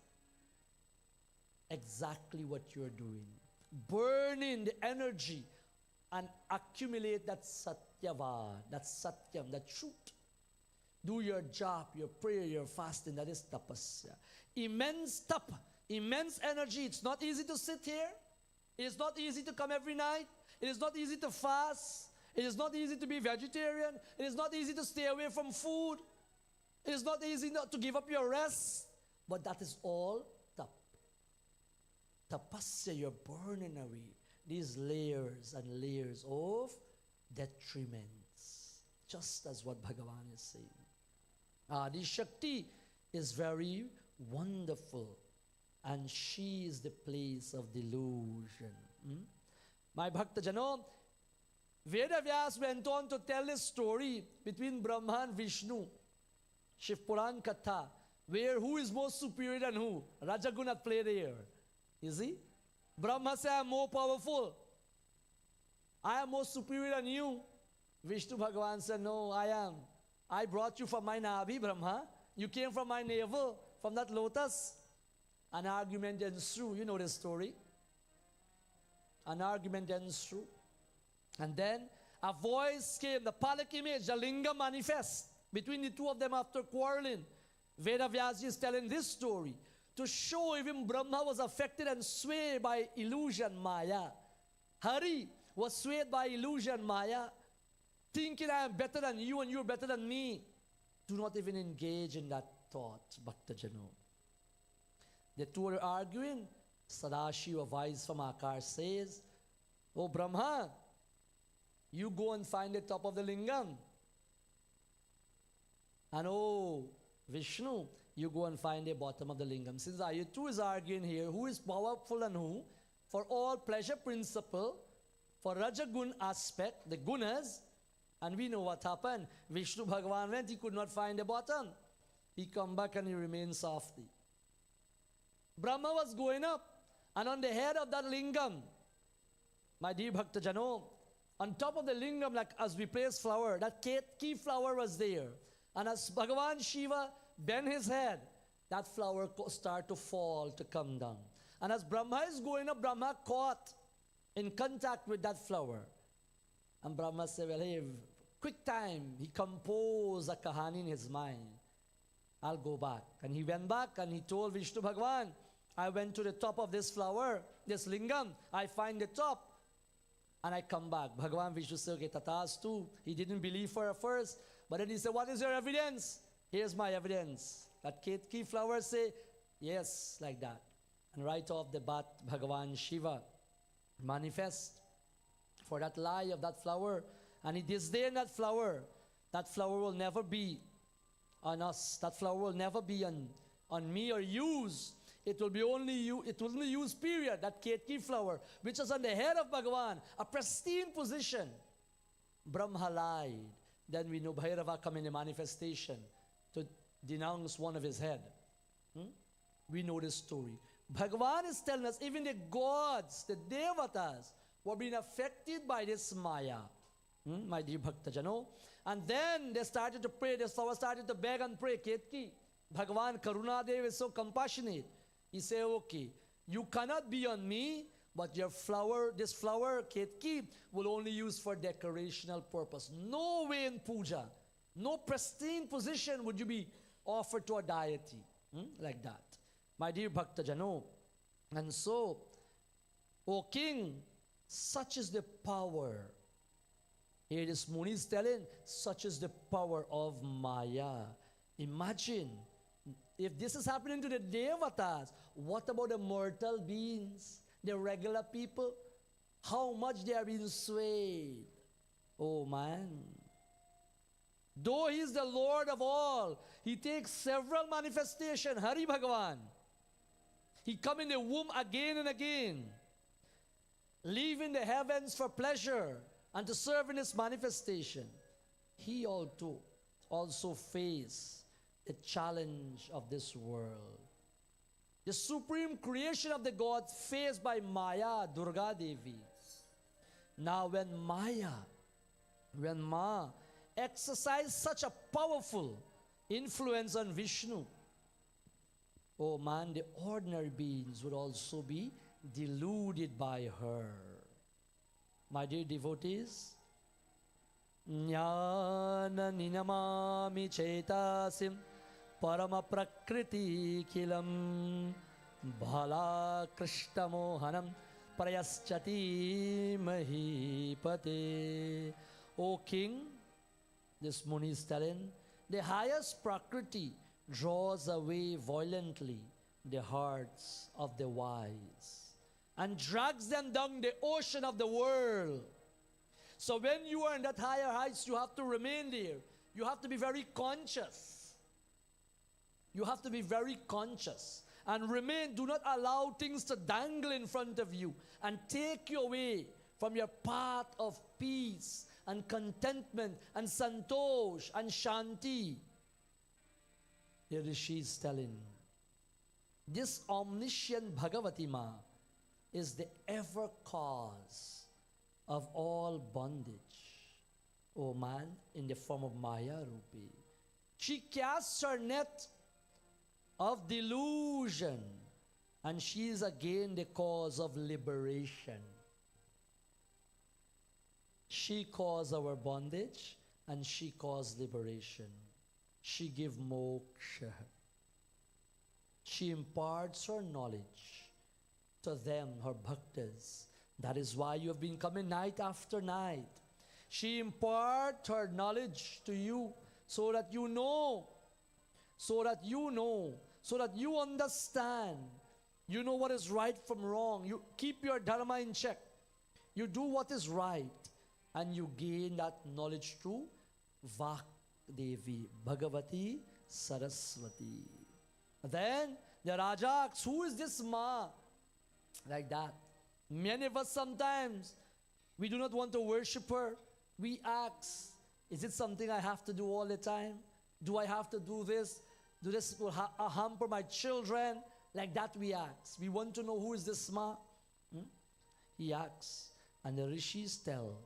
Exactly what you're doing. Burning the energy and accumulate that satyavad, that satyam, that truth. Do your job, your prayer, your fasting. That is tapasya. Immense tap, immense energy. It's not easy to sit here. It is not easy to come every night. It is not easy to fast. It is not easy to be vegetarian. It is not easy to stay away from food. It is not easy not to give up your rest. But that is all tap. Tapasya, you're burning away these layers and layers of detriments. Just as what Bhagavan is saying. This Shakti is very wonderful. And she is the place of delusion. My Bhakta Jano, Veda Vyas went on to tell a story between Brahma and Vishnu. Shiv Puran Katha, where who is more superior than who? Rajaguna played here. You see? Brahma said, I am more powerful. I am more superior than you. Vishnu Bhagavan said, no, I am. I brought you from my Nabhi, Brahma. You came from my navel, from that lotus. An argument ensued. You know the story. An argument ensued. And then a voice came, the Palak image, the lingam manifest between the two of them after quarreling. Veda Vyasji is telling this story to show even Brahma was affected and swayed by illusion, Maya. Hari was swayed by illusion, Maya, thinking I am better than you and you are better than me. Do not even engage in that thought, Bhakta Jano. The two are arguing. Sadashiva, a voice from Akar, says, Oh Brahma, you go and find the top of the lingam. And oh Vishnu, you go and find the bottom of the lingam. Since you two is arguing here, who is powerful and who? For all pleasure principle, for Rajagun aspect, the gunas, and we know what happened. Vishnu Bhagavan went, he could not find the bottom. He come back and he remained softly. Brahma was going up, and on the head of that lingam, my dear Bhakta Jano, on top of the lingam, like as we place flower, that key flower was there. And as Bhagavan Shiva bent his head, that flower started to fall, to come down. And as Brahma is going up, Brahma caught in contact with that flower. And Brahma said, well, hey, quick time. He composed a kahani in his mind. I'll go back. And he went back and he told Vishnu Bhagavan, I went to the top of this flower, this lingam. I find the top. And I come back. Bhagavan Vishnu said, okay, tatastu. He didn't believe for at first. But then he said, what is your evidence? Here's my evidence. That key flower say, yes, like that. And right off the bat, Bhagavan Shiva manifest for that lie of that flower. And he disdained that flower. That flower will never be on us. That flower will never be on me or used. It will be only you. It will only use, period. That key flower, which is on the head of Bhagavan, a pristine position. Brahma lied. Then we know Bhairava come in a manifestation to denounce one of his head. We know this story. Bhagavan is telling us even the gods, the devatas, were being affected by this Maya. My dear Bhakta Jano. And then they started to pray. The flower started to beg and pray. Ketki, Bhagavan Karunadev is so compassionate. He said, okay, you cannot be on me, but your flower, this flower, Ketki, will only use for decorational purpose. No way in puja, no pristine position would you be offered to a deity. Like that. My dear Bhakta Jano. And so, O king, such is the power. Here this Muni is telling, such is the power of Maya. Imagine, if this is happening to the Devatas, what about the mortal beings, the regular people? How much they are being swayed. Oh man. Though he is the Lord of all, he takes several manifestations. Hari Bhagavan. He come in the womb again and again, leaving the heavens for pleasure and to serve in his manifestation. He also faced the challenge of this world. The supreme creation of the gods faced by Maya, Durga Devi. Now when Ma exercised such a powerful influence on Vishnu, oh man, the ordinary beings would also be deluded by her. My dear devotees, Jnana ninamami chetasim parama prakriti kilam bhala krishna mohanam prayaschati mahipate. O king, this Muni is telling, the highest prakriti draws away violently the hearts of the wise and drags them down the ocean of the world. So when you are in that higher heights, you have to remain there. You have to be very conscious. You have to be very conscious and remain. Do not allow things to dangle in front of you and take you away from your path of peace and contentment and santosh and shanti. The Rishi is telling, this omniscient Bhagavati Ma is the ever cause of all bondage. O man, in the form of Maya Rupi. She casts her net of delusion, and she is again the cause of liberation. She caused our bondage, and she caused liberation. She gives moksha. She imparts her knowledge to them, her bhaktas. That is why you have been coming night after night. She imparts her knowledge to you so that you know, so that you understand. You know what is right from wrong. You keep your dharma in check. You do what is right. And you gain that knowledge through Vak Devi, Bhagavati Saraswati. Then the Raja asks, who is this Ma? Like that. Many of us sometimes, we do not want to worship her. We ask, is it something I have to do all the time? Do I have to do this? Do this will hamper my children? Like that we ask. We want to know who is this Ma? He asks, and the Rishis tell,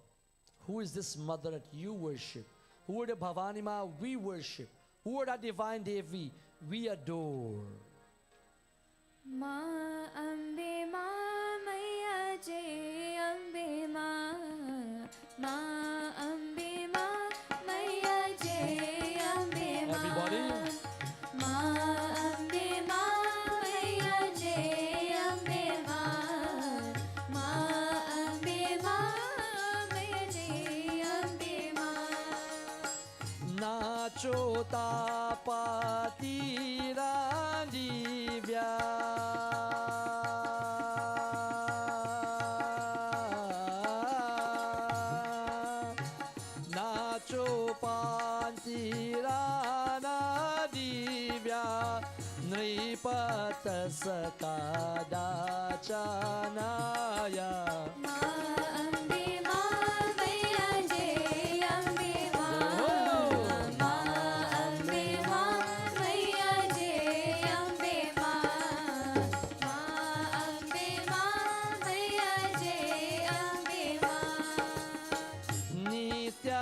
who is this mother that you worship? Who are the Bhavani Ma we worship? Who are that divine Devi we adore? Ma Ambe Ma Maya Jai Ambe Ma. Ma Ambe Ma Maya Jai Ambe Ma. Everybody. Ma Ambe Ma Maya Jai Ambe Ma. Ma Ambe Ma Maya Jai Ambe Ma. Nacho tapati radivya. Nacho pantirana divya. Nripata sakadachanaya. Ma Ambe Ma Maya Jai Ambe Ma. Ma Ambe Ma Maya Jai Ambe Ma. Ma Ambe Ma Maya Jai Ambe Ma.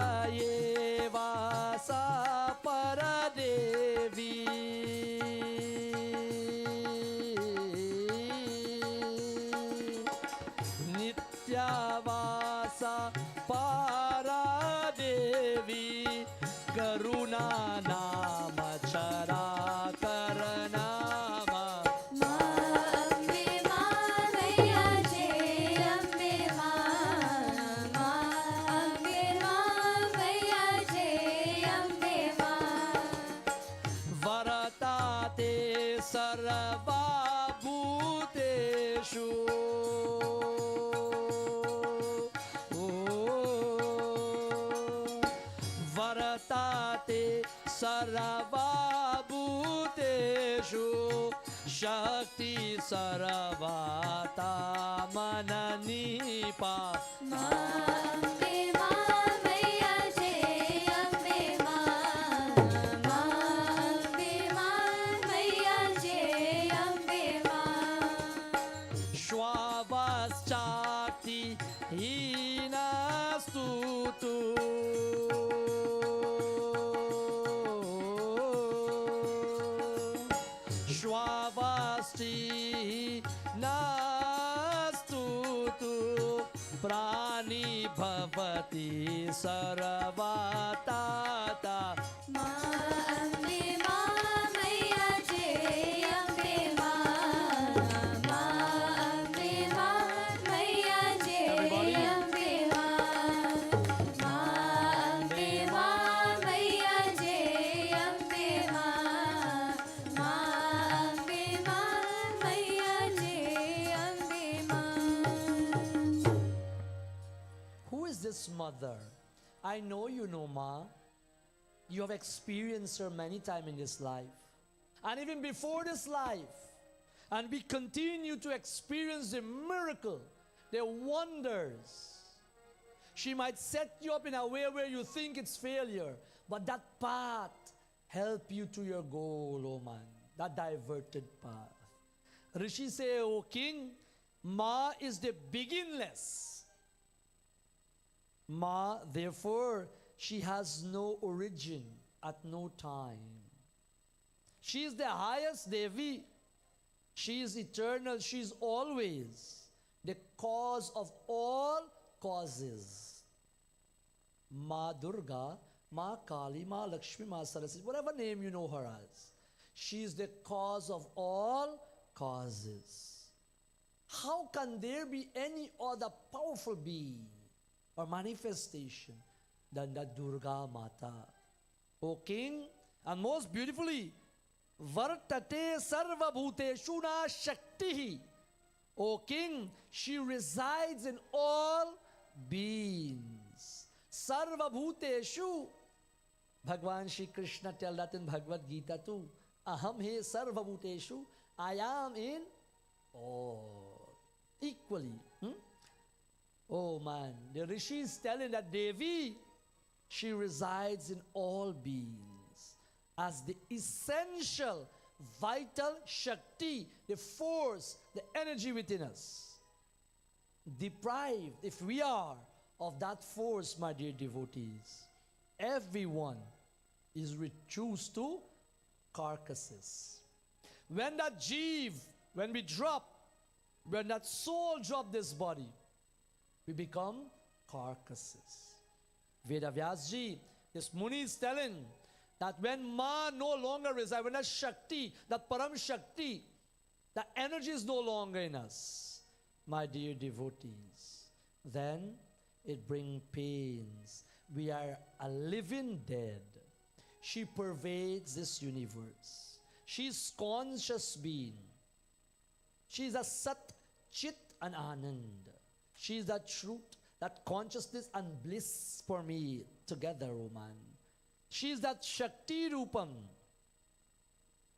Nityayeva sa paradevi. Nityavasa paradevi. Karuna nama chara karanama. Ma Ambe Ma Maya Jai Ambe Ma. Ma Ambe Ma Maya Jai Ambe Ma. Varatate sarva bhuteshu. Varatate sarva bhuteshu. Shakti sarvata mananipa. Ma Ambe Ma Maya Jai Ambe Ma. Ma Ambe Ma Maya Jai Ambe Ma. Shwavaschakti hinastutu. Shwavasti nastutu. प्राणी भवति सर्वता मा अम्बे मा मैया जय अम्बे मा अम्बे मा मैया जय Everybody. अम्बे मा अम्बे मा मैया जय अम्बे मा अम्बे मा मैया जय अम्बे मा. Who is this mother? I know you know Ma. You have experienced her many times in this life. And even before this life. And we continue to experience the miracle, the wonders. She might set you up in a way where you think it's failure. But that path help you to your goal, oh man. That diverted path. Rishi say, O king, Ma is the beginless. Ma, therefore, she has no origin at no time. She is the highest Devi. She is eternal. She is always the cause of all causes. Ma Durga, Ma Kali, Ma Lakshmi, Ma Saraswati, whatever name you know her as. She is the cause of all causes. How can there be any other powerful being or manifestation than the Durga Mata? O king, and most beautifully, Vartate Sarva Bhuteshu Na Shaktihi. O king, she resides in all beings. Sarva Bhuteshu. Bhagwan Shri Krishna tell that in Bhagavad Gita too. Aham he Sarva Bhuteshu. I am in all. Equally. Oh man, the Rishi is telling that Devi, she resides in all beings as the essential, vital Shakti, the force, the energy within us. Deprived, if we are, of that force, my dear devotees, everyone is reduced to carcasses. When that Jeev, when we drop, when that soul drop this body, we become carcasses. Vedavyasji, this Muni is telling that when Ma no longer resides, when that Shakti, that Param Shakti, the energy is no longer in us, my dear devotees, then it brings pains. We are a living dead. She pervades this universe. She is conscious being. She is a Sat, Chit and Anand. She is that truth, that consciousness and bliss for me together, oh man. She is that Shakti Rupam.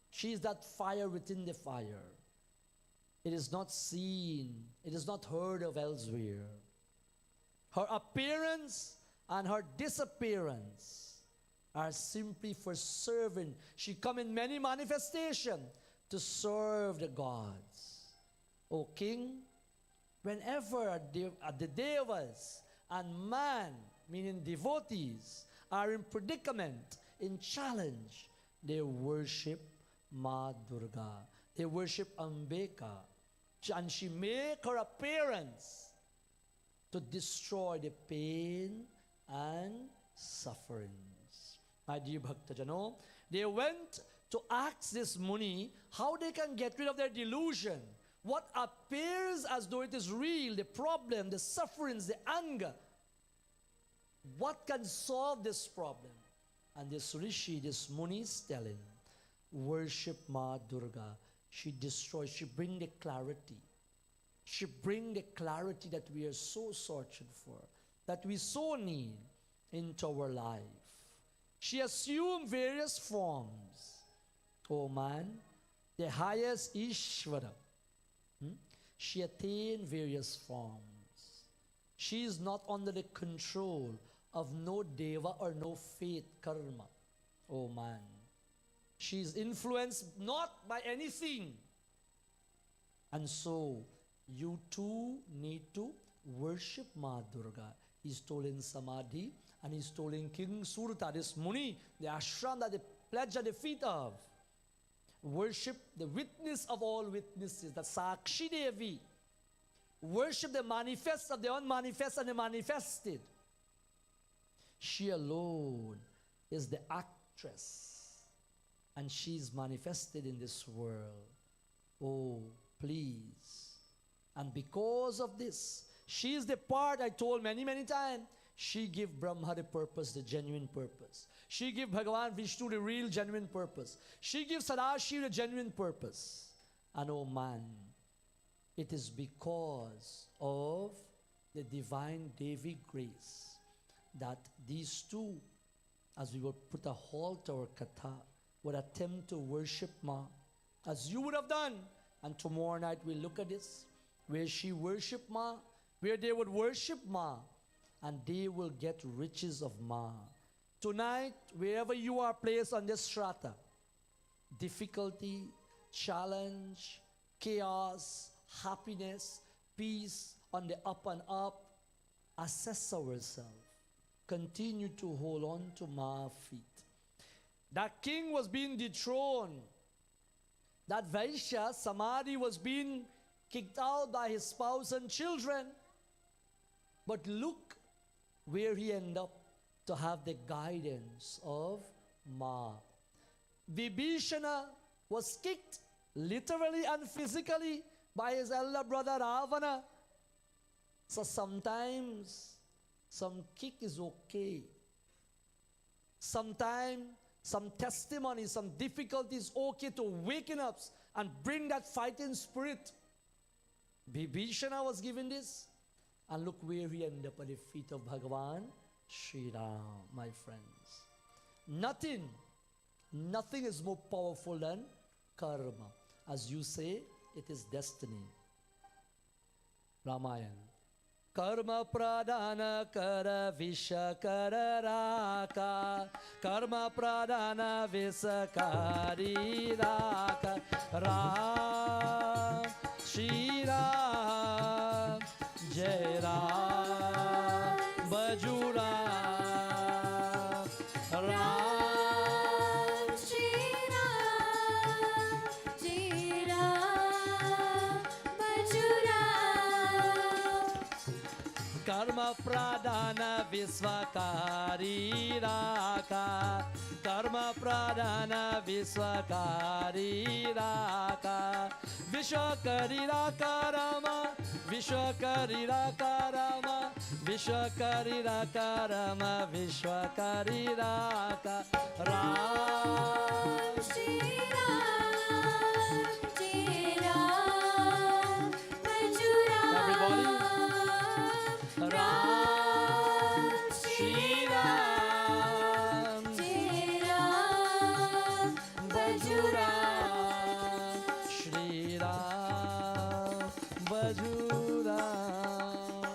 She is that fire within the fire. It is not seen, it is not heard of elsewhere. Her appearance and her disappearance are simply for serving. She come in many manifestations to serve the gods. O king, whenever the devas and man, meaning devotees, are in predicament, in challenge, they worship Ma Durga. They worship Ambeka. And she make her appearance to destroy the pain and sufferings. My dear Bhaktajano, they went to ask this Muni how they can get rid of their delusion. What appears as though it is real, the problem, the sufferings, the anger. What can solve this problem? And this Rishi, this Muni is telling, worship Ma Durga. She destroys, she brings the clarity. She brings the clarity that we are so searching for, that we so need into our life. She assumed various forms. Oh man, the highest Ishvara. She attained various forms. She is not under the control of no deva or no faith karma. Oh man. She is influenced not by anything. And so, you too need to worship Ma Durga. He's told in Samadhi and he's told in King Surta, this Muni, the ashram that they pledge at the feet of. Worship the witness of all witnesses, the Sakshi Devi. worship the manifest of the unmanifest and the manifested. She alone is the actress, and she's manifested in this world. Oh, please. And because of this, she is the part I told many, many times. She give Brahma the purpose, the genuine purpose. She give Bhagavan Vishnu the real genuine purpose. She gives Sadashiva the genuine purpose. And oh man, it is because of the divine Devi grace that these two, as we will put a halt to our katha, would attempt to worship Ma, as you would have done. And tomorrow night we'll look at this, where she worshiped Ma, where they would worship Ma, and they will get riches of Ma. Tonight, wherever you are placed on this strata, difficulty, challenge, chaos, happiness, peace, on the up and up, assess ourselves. Continue to hold on to my feet. That king was being dethroned. That Vaishya, Samadhi, was being kicked out by his spouse and children. But look where he ended up to have the guidance of Ma. Vibhishana was kicked literally and physically by his elder brother Ravana. So sometimes some kick is okay. Sometimes some testimony, some difficulties okay to waken up and bring that fighting spirit. Vibhishana was given this, and look where he ended up at the feet of Bhagavan Shri Ram, my friends. Nothing is more powerful than karma. As you say, it is destiny. Ramayana. Karma pradana kara visha kara raka. Karma pradana visa kari raka. Ram, Shri Ram, Jai Ram, Baju Ram, Ram, Shri Ram, Jai Ram, Baju Ram. Karma pradana visvakari raka. Karma pradana visvakari raka. Vishwakari raka Rama. Vishwakari raka Rama. Vishwakari raka Rama. Vishwakari raka Ram. Shri Ram, Jai Ram, Baju Everybody. Ram. Ram, Shri Ram, Jai Ram, Baju Ram. Shri Ram, Baju Ram.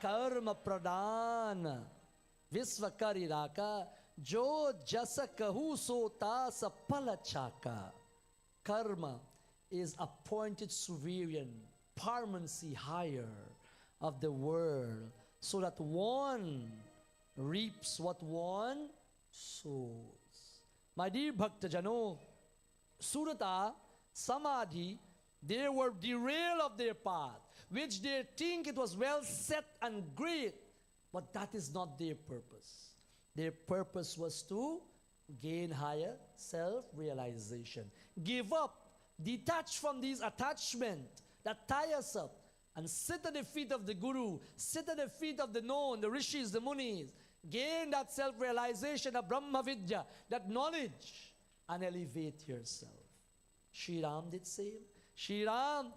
Karma pradana Visvakari raka. Jo jasa kahu so tasa palachaka. Karma is appointed sovereign, paramountcy higher of the world, so that one reaps what one sows. My dear Bhaktajano, Surata, Samadhi, they were derailed of their path, which they think it was well set and great, but that is not their purpose. Their purpose was to gain higher self-realization. Give up, detach from these attachments that tie us up, and sit at the feet of the Guru, sit at the feet of the known, the Rishis, the Munis. Gain that self-realization of Brahma Vidya, that knowledge, and elevate yourself. Shri Ram did same. Shri Ram,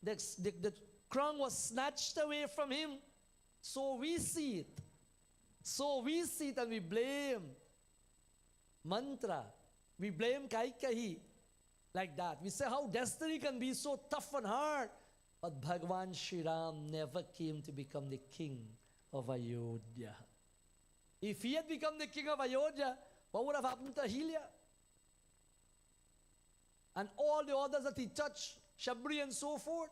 the crown was snatched away from him. So we see it. So we see it and we blame mantra. We blame Kaikeyi like that. We say how destiny can be so tough and hard. But Bhagavan Shri Ram never came to become the king of Ayodhya. If he had become the king of Ayodhya, what would have happened to Ahilya? And all the others that he touched, Shabri and so forth.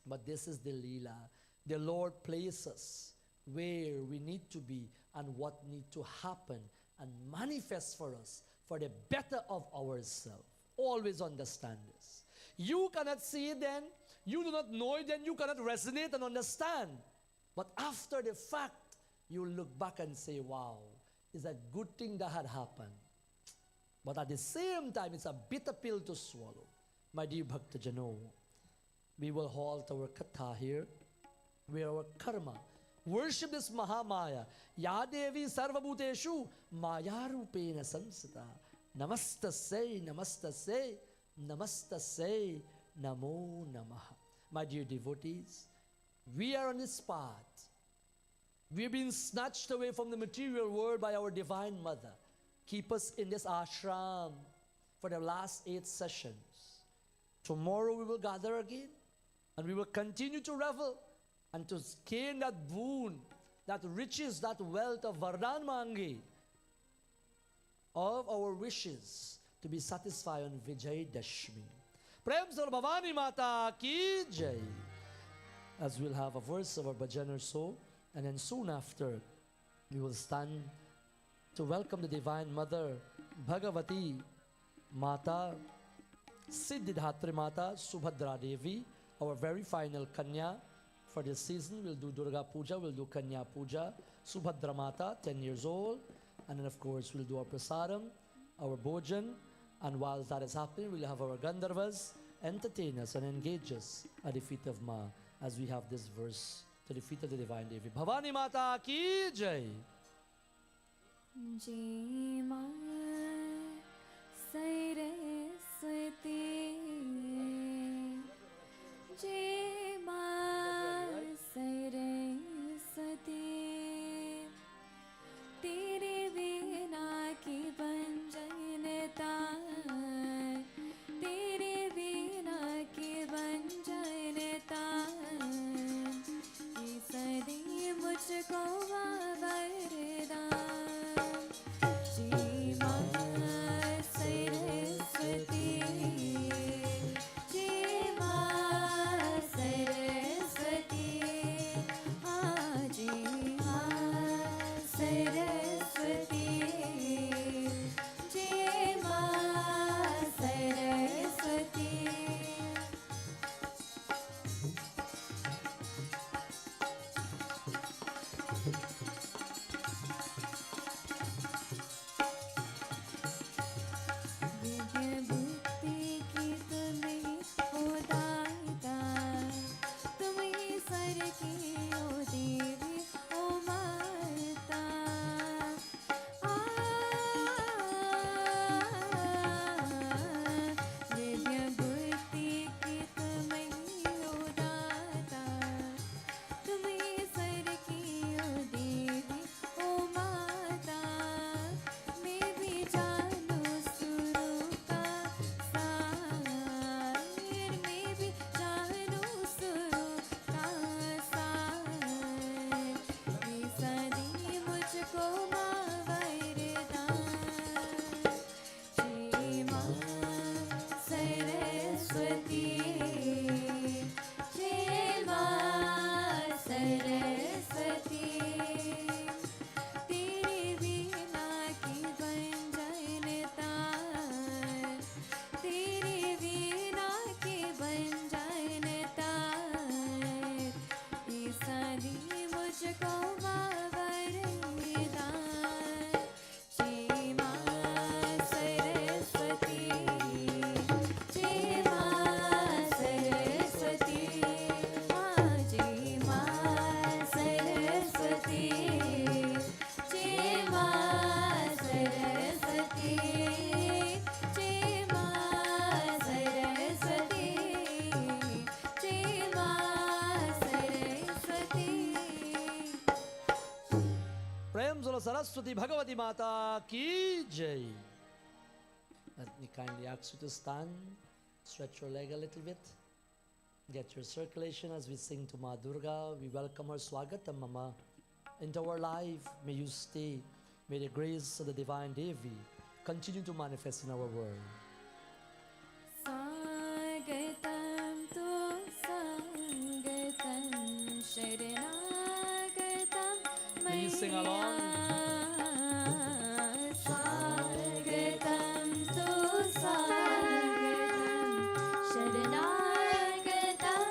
But this is the Leela. The Lord places us where we need to be and what need to happen and manifest for us for the better of ourselves. Always understand this. You cannot see it then. You do not know it, then you cannot resonate and understand. But after the fact, you look back and say, wow, it's a good thing that had happened. But at the same time, it's a bitter pill to swallow. My dear Bhakta Jano, we will halt our katha here, where our karma. Worship this Mahamaya. Ya Devi Sarvabhuteshu Maya Rupena Samsita. Namastasay, Namastasay, Namastasay, Namo Namaha. My dear devotees, we are on this path. We have been snatched away from the material world by our Divine Mother. Keep us in this ashram for the last 8 sessions. Tomorrow we will gather again and we will continue to revel and to gain that boon, that riches, that wealth of Vardhan Mangi, of our wishes to be satisfied on Vijay Dashmi. Prem Sar Bhavani Mata Ki Jai. As we'll have a verse of our bhajan or so, and then soon after, we will stand to welcome the Divine Mother, Bhagavati Mata, Siddhidhatri Mata, Subhadra Devi, our very final Kanya for this season. We'll do Durga Puja, we'll do Kanya Puja, Subhadra Mata, 10 years old, and then of course we'll do our Prasadam, our Bhojan, and while that is happening, we'll have our Gandharvas entertain us and engage us at the feet of Ma, as we have this verse to the feet of the Divine Devi. Bhavani Mata Ki Jai. Jai Ma Saraswati, Jai Ma Saraswati, Tere Veena ki banjanata, Tere Veena ki banjanata, Isade mujhko vardhan. Jai Ma Saraswati, Jai Ma Saraswati, Jai Ma Saraswati, Jai Ma Saraswati. विद्या बुद्धि की तुम्हें हो दाता, तुम्हें sir की ओ देवी ओ माता। विद्या बुद्धि की तुम्हें हो दाता, तुम्हें सर की ओ देवी ओ माता। मैं भी जानू सुरों का सार, मैं भी जानू सुरों का सार। ये सदी मुझको माँ वरदान। जय माँ सरस्वती, जय माँ सरस्वती, तेरे वीणा की बंजनता, तेरे वीणा की बंजनता, ये सारी मुझको माँ वरदान। जय माँ सरस्वती, जय माँ सरस्वती, जय माँ सरस्वती, जय माँ सरस्वती, जय माँ सरस्वती, जय माँ Saraswati. Prem Sara Saraswati Bhagavati Mata Ki Jai. Let me kindly ask you to stand, stretch your leg a little bit, get your circulation as we sing to Ma Durga. We welcome her Swagatam Mama into our life. May you stay. May the grace of the Divine Devi continue to manifest in our world. Swagatam tu Swagatam Sharanagatam Please sing along. Swagatam tu Swagatam Sharanagatam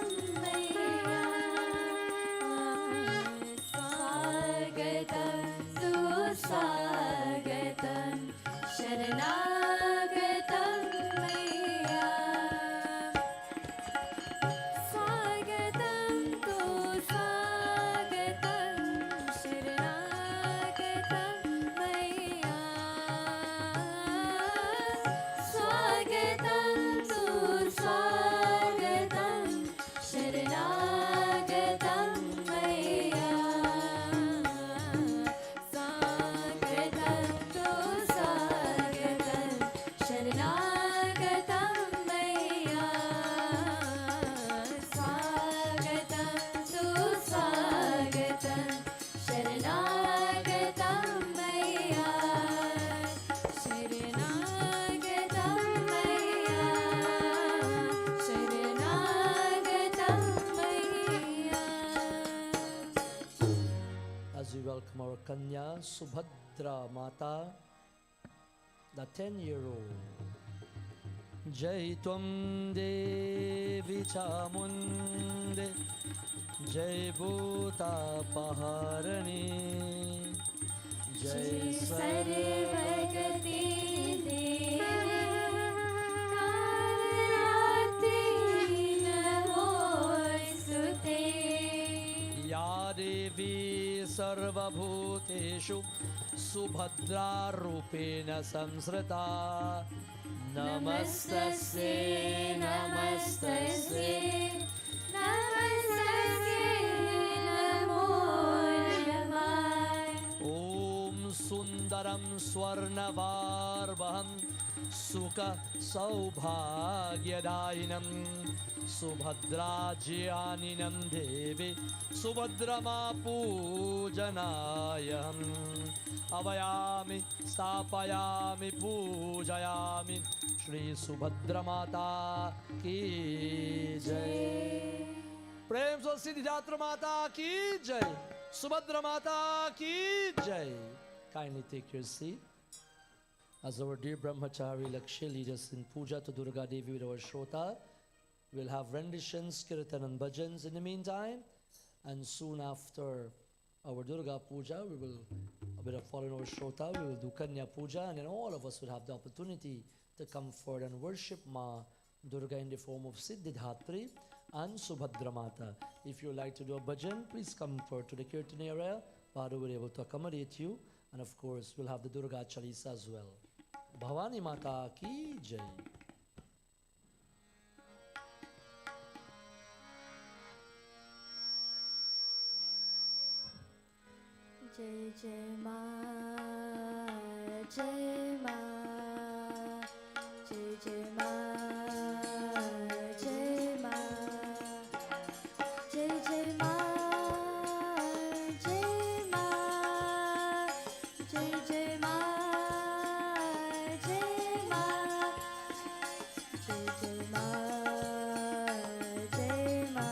Kanya Subhadra Mata, the 10-year-old. Jai Tvam Devi Chamunde, Jai Bhuta Paharani, Jai सर्वगति देवी कालरात्रि नमोस्तुते Ya Devi Sarvabhuteshu Subhadra Rupena Samsrita, नमस्तस्यै नमस्तस्यै नमस्तस्यै नमो नमः Om Sundaram Swarnavarbham Sukha Saubhagyadainam Subhadrajyaninam Devi Subhadrama Pujanayam Avayami Stapayami Pujayami Shri Subhadra Mata Ki Jai. प्रेम से सिद्धिदात्री माता की जय, सुभद्रा माता की जय. Kindly take your seat as our dear brahmachari Lakshya lead us in puja to Durga Devi with our Shrota. We'll have renditions, kirtan and bhajans in the meantime, and soon after our Durga puja we will, with a following our Shrota, we will do Kanya puja, and then all of us will have the opportunity to come forward and worship Ma Durga in the form of Siddhidatri and Subhadra Mata. If you like to do a bhajan, please come forward to the kirtan area. Padhu will be able to accommodate you, and of course we'll have the Durga Chalisa as well. Bhavani Mata ki jai. जय जय माँ जय माँ जय जय माँ जय माँ जय जय माँ जय माँ जय जय माँ जय माँ जय जय माँ जय माँ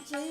जय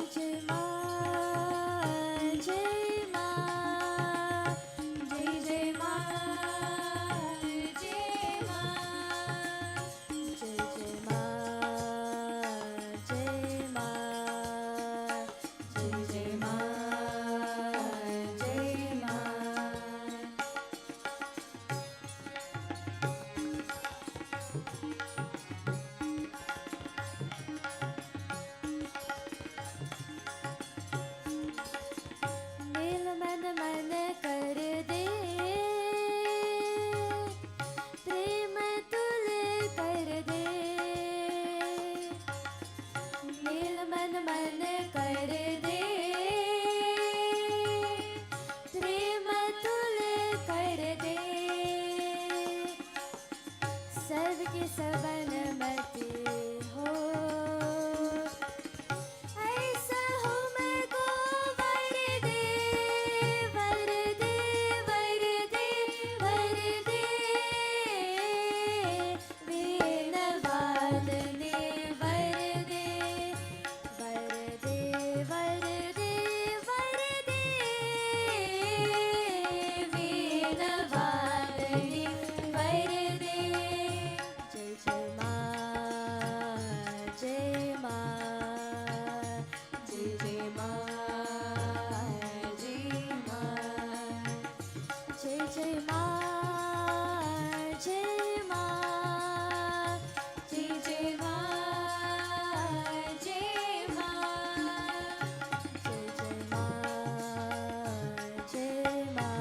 जय माँ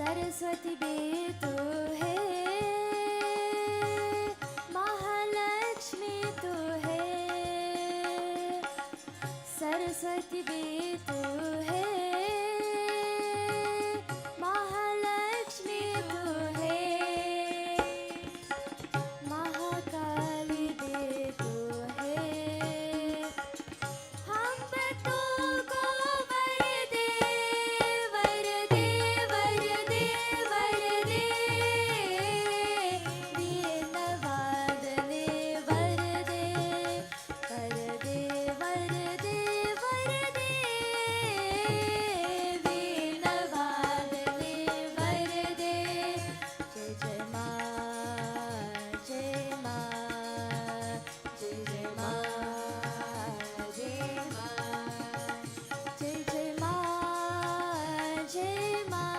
सरस्वती भी तू है, महालक्ष्मी तू है, सरस्वती भी तू है, महालक्ष्मी तू है, महाकाली भी तू है, हम तुमको वर दे, वर दे, वर दे, वर दे, वीण वादने वर दे, वर दे, वर दे, वर दे, वीण वादने वर दे। जय जय माँ, जय माँ, जय जय माँ, जय माँ, जय जय माँ, जय माँ,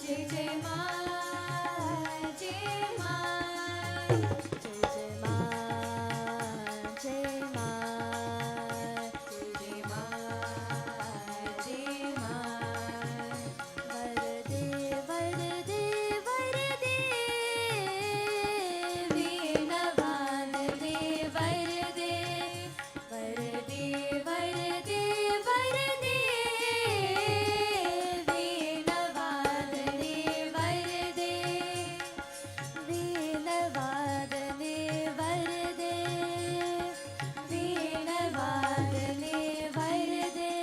जय जय माँ, जय माँ, जय जय माँ, जय माँ, जय जय माँ, जय माँ। वर दे, वर दे, वर दे, वीण वादने वर दे, वर दे, वर दे, वर दे, वीण वादने वर दे, वीण वादने वर दे, वीण वादने वर दे।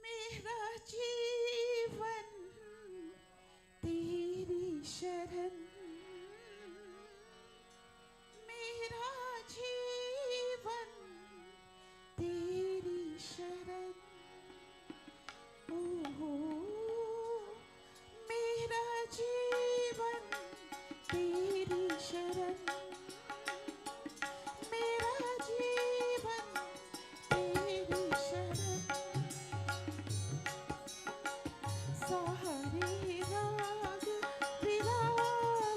मेरा जीवन तेरी शरण, मेरा जीवन तेरी शरण, ओहो मेरा जीवन तेरी शरण, मेरा जीवन तेरी शरण, सहारे राग विराज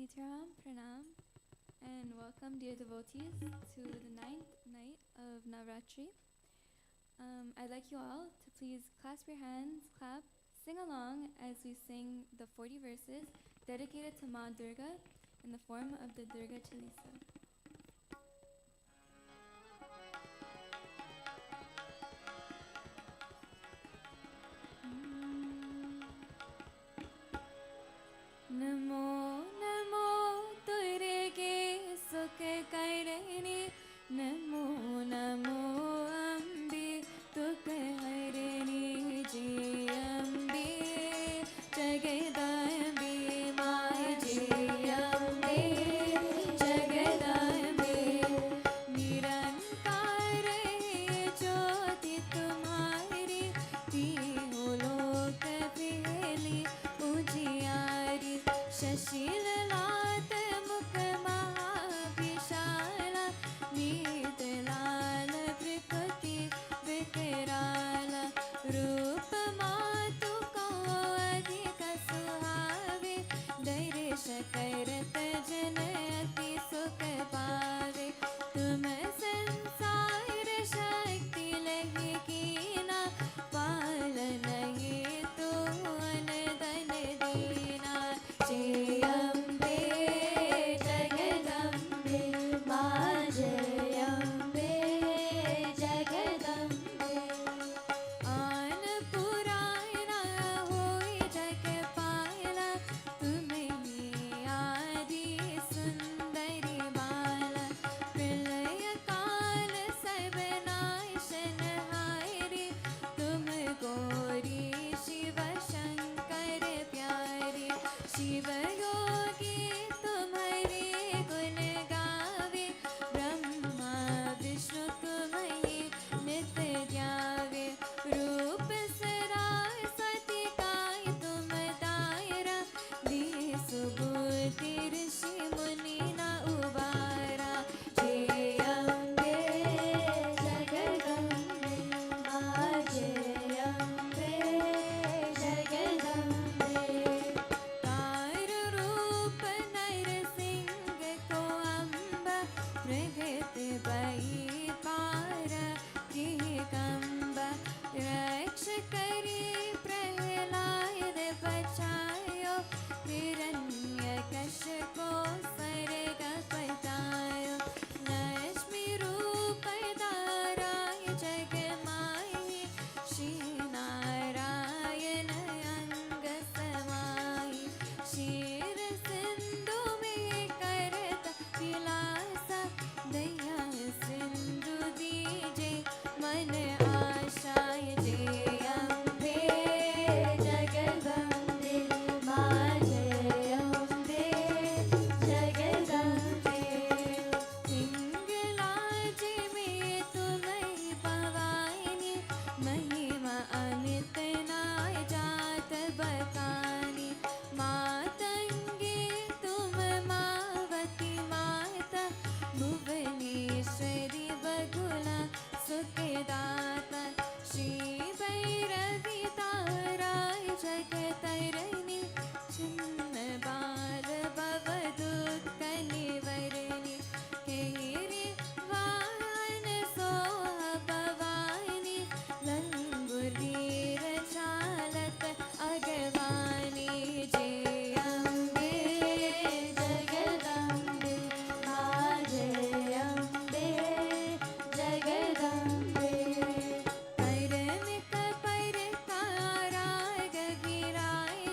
Sitaram, Pranam, and welcome, dear devotees, to the 9th night of Navratri. I'd like you all to please clasp your hands, clap, sing along as we sing the 40 verses dedicated to Ma Durga in the form of the Durga Chalisa. Namo Namo Durge Sukha Kairani Namo Namo Ambi Dukha Harini Ji Ambi Jagadambi Mai Ji Ambi Jagadambi Nirankar hai Jyoti tumhari Tino lok pheli Ujiyari Shashilalat Mukh Mahabhishala Neetlal Prikuti Vikrala Roop Matu Ko Adhika Suhave Dairesh Karat Jan Ati Sukh Pave Tum Sansar Shakti Lahi Kina Palan Hetu Anadan Dina Jai Ambe Jagadambe Ma Jai Ambe Jagadambe An Purana Hoi Jag Pala Tumhi Adi Sundari Bala Pralaya Kal Sab Naishan Hari Tum Gori Shiva Shankar Pyare Shiva Yogi Tumhare Gun Gave Brahma Vishnu Tumhi Nit Dhyave Roop Sarai Sati Kai Tum Daira Di Subhuti Rishi Muni Na Ubara Jai Ambe Jagadambe Ma Jai Ambe Jagadambe Tar Roop Nair Singh Ko Amba Pragat Bai Para Ki Kamba Raksh Kari Prahlad Bachayo Hiranya Kash Ko Sarga Patayo Lakshmi Roop Dharai Jag Mai Shri Narayan Ang Samai Shir Sindhu Me Karta Vilasa Daya Sindhu Dije Man Ashaya Jai Ambe Jagadambe Ma Jai Ambe Jagadambe Hinglaj Me Tumai Bhavani Mahima Amit Nai Jat Batani Matangi Tum Mavati Mata Bhuvaneshwari Bagula Sukhdata Shri Bhairavi Tarai Jagatarani Chinna Bal Bhavadukka Nivarani Kehri Vahan Soha Bhavani Languri Rachalat Agavani Jai Ambe Jagadambe Ma Jai Ambe Jagadambe Paramita Paritara Gagirai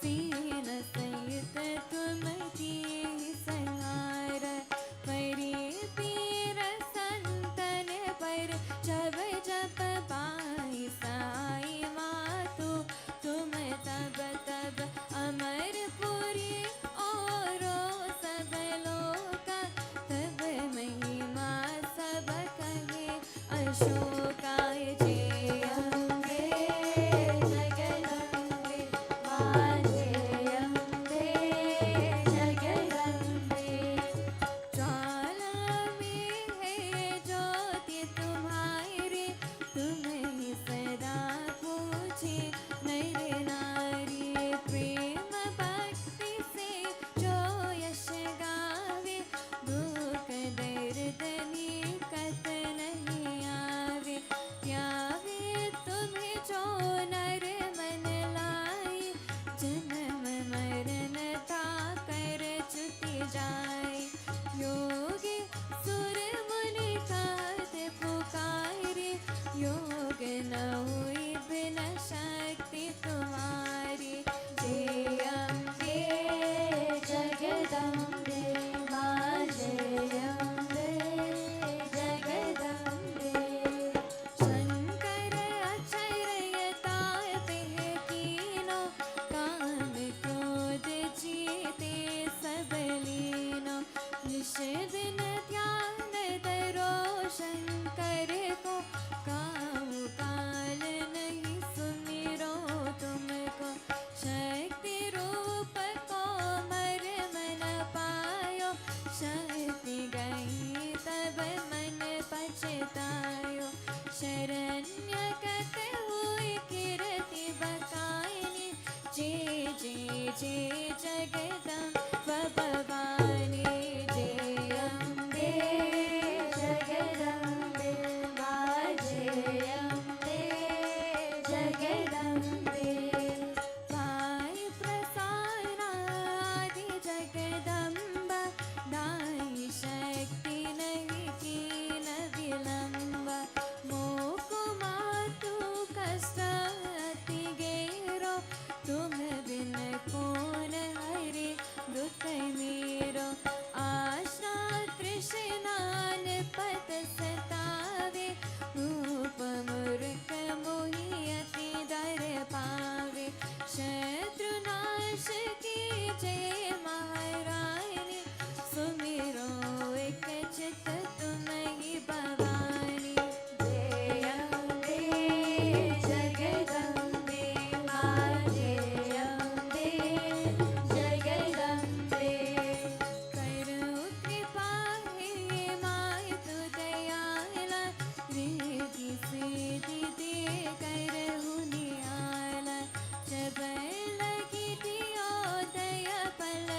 सीन सहित तुम की संहार परी पीर संतन पर जब जब पाई साई मातु तुम तब तब अमरपुरी और सब लोका तब महिमा सब कहे अशोकाय जय अम्बे जगदम्बे मां जय अम्बे जगदम्बे ज्वाला में है ज्योति तुम्हारी तुम ही सदा पूछे नर नारी प्रेम भक्ति से जो यश गावे दुख दर्द निकट नहीं आवे त्यावे तुम्हें जो नर मन लाई जन्म मरण था कर चुकी जाए योगी सुर मुनि खात पुकारे योग न हुई बिना शक्ति तुम्हारी जय अम्बे जगदम्बे मां जय अम्बे जगदम्बे शंकर अचरयताय कीनो काम क्रोध जीते सब लीनो निश दिन ध्यान धरो शंकर को काहू काल नहीं सुमिरो तुमको शक्ति रूप को मर मन पायो शक्ति गई तब मन पछतायो शरण्य कत हुई कीर्ति बकायनी जय जय जय जगदम्ब भवानी जय अम्बे जगदम्बे मां जय अम्बे जगदम्बे पाय प्रसार आदि जगदम्ब दाई शक्ति नहीं कीन विलंब मोको मातु कष्ट अति गेरो तुम बिन कौन हरे दुख मेरो आशा तृष्णान पत सतावे रूप मूर्ख मोहि अति डर पावे शत्रु नाश की जय महारानी सुमिरो एक चित तुम ही भवानी जय अम्बे जगदम्बे मां जय अम्बे जगदम्बे करो कृपा हे माय तु दयाला रिद्धि सिद्धि दे करहु नियाला जब लगी दियो दया पल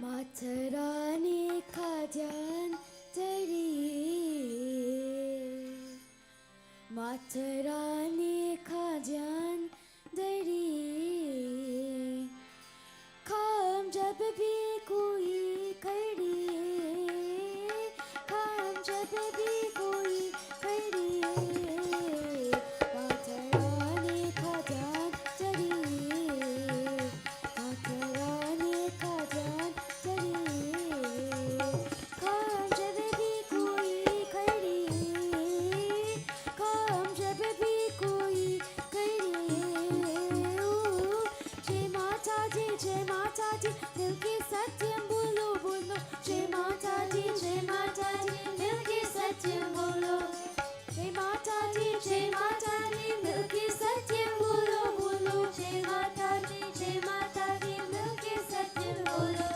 माता रानी का ध्यान धरिए, माता रानी का ध्यान धरिए, काम जब भी कोई करिए, काम जब भी कोई करिए, माता रानी का ध्यान धरिए, माता रानी का ध्यान धरिए, काम जब भी कोई करिए, काम जब भी कोई करिए, जय माता दी दिल के सत्यम बोलो बोलो, जय माता दी दिल के सत्यम बोलो, जय माता दी दिल के सत्यम बोलो बोलो, जय माता दी दिल के सत्यम बोलो।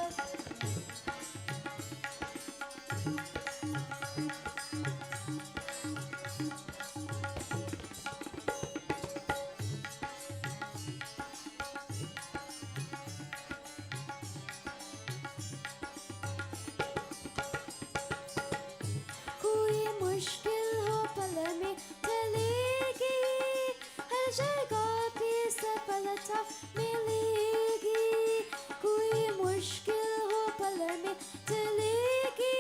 कोई मुश्किल हो पल में टलेगी, हर जगह पे सफलता मिलेगी, कोई मुश्किल हो पल में टलेगी,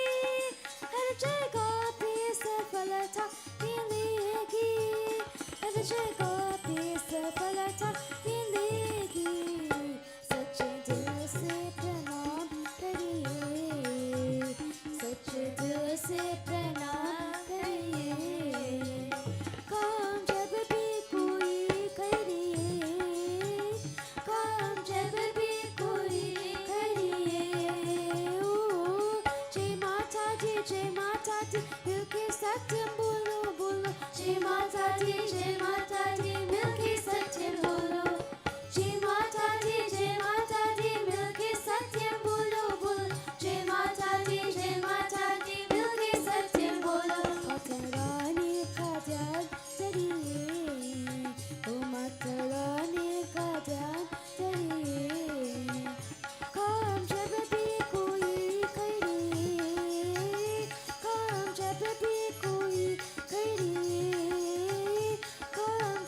हर जगह पे सफलता मिलेगी, हर जगह पे सफलता मिलेगी, सच्चे दिल से प्रणाम करिए, सच्चे दिल से प्रणाम करिए, काम जब भी कोई करिए, काम जब भी कोई करिए, ओ जय माता दी दिल के सत्यम बोलो बोलो, जय माता दी दिल के सत्यम बोलो, जय माता दी दिल के सत्यम बोलो बोलो, जय माता दी दिल के सत्यम बोलो। माता रानी का ध्यान धरिए, ओ माता रानी का ध्यान धरिए, काम जब भी कोई करिए, काम जब भी कोई करिए, काम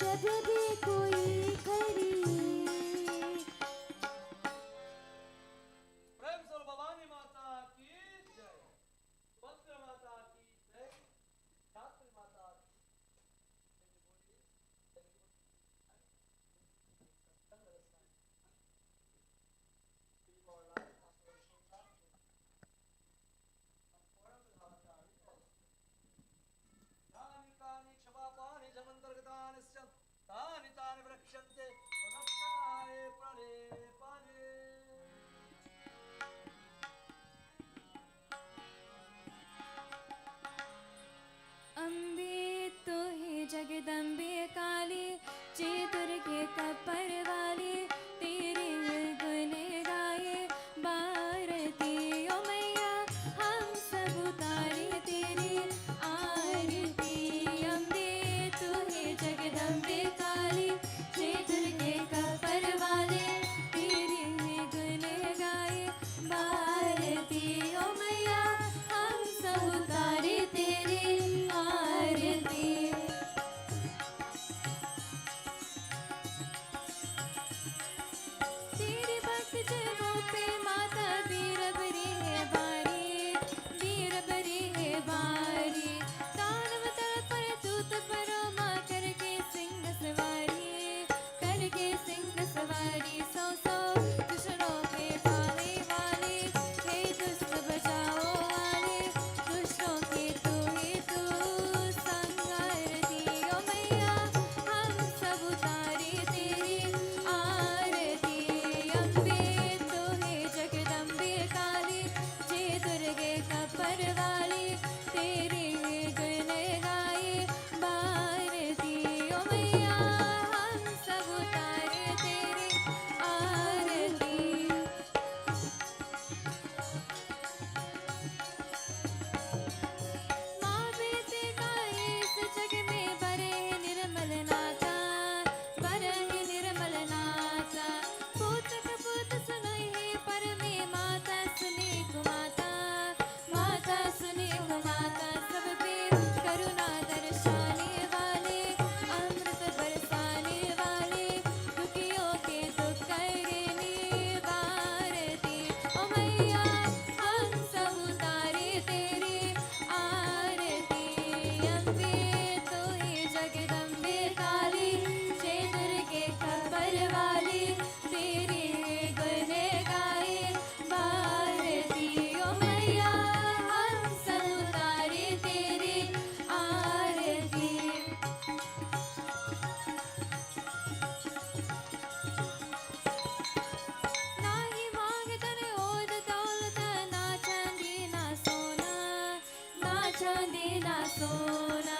चांदी ना सोना,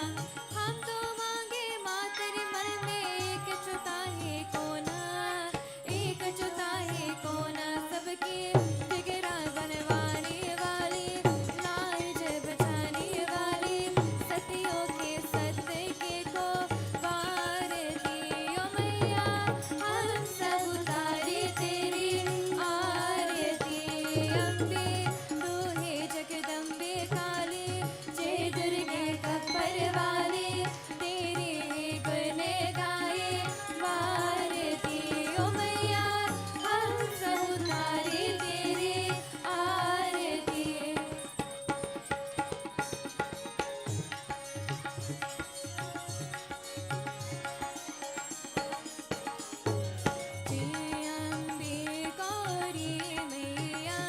हम तो मांगे माँ तेरे मन में एक चुताहे कोना, एक चुताहे कोना। सबके जिगरा बनवाने वाली, लाज बचाने वाली, सतियों के सत्य के को वार दियो मैया, हम सब उतारे तेरी आरती। अम्बे तू है जगदम्बे काली, जय दुर्गे कपर वाली, तेरे गुण गाए वारती। ओ मैया हम सब उतारे तेरी आरती। जय अम्बे गौरी मैया,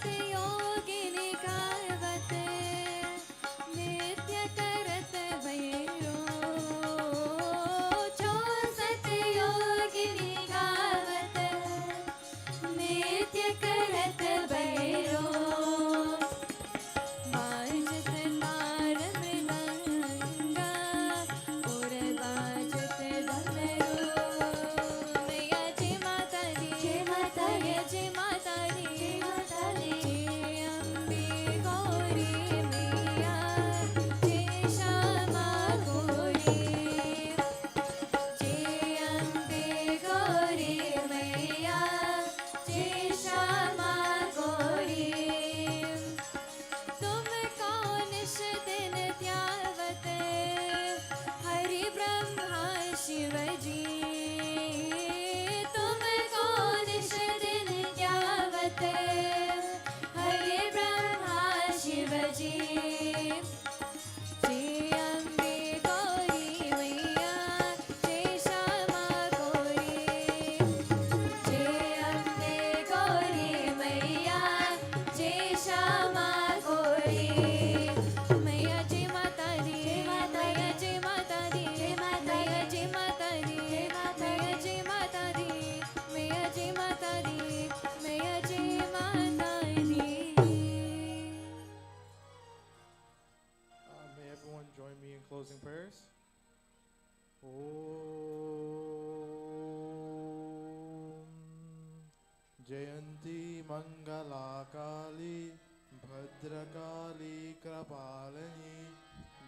योगिनी गावत नित्य करत भैरो 64 योगिनी गावत नित्य करत भैरो बाजत तार मृदंगा और बाजत डमरू मैया जय माता दी जय माता दी जय माता दी जय माता दी जय अम्बे गौरी मैया जय श्यामा गौरी जय अम्बे गौरी मैया जय श्यामा गौरी तुम कौन दिन त्यावत हरि ब्रह्मा शिव जी तुम कौन दिन त्यावत हरि ब्रह्मा शिव जी जय अम्बे गौरी मैया जय श्यामा गौरी जय अम्बे गौरी मैया जय श्यामा गौरी मैया जय माता दी जय माता जय माता दी जय माता जय माता दी जय माता जय माता दी मैया जय माता दी मैया जय माता दी May everyone join me in closing prayers? Om Jayanti Mangala Kali Bhadrakali Krapalini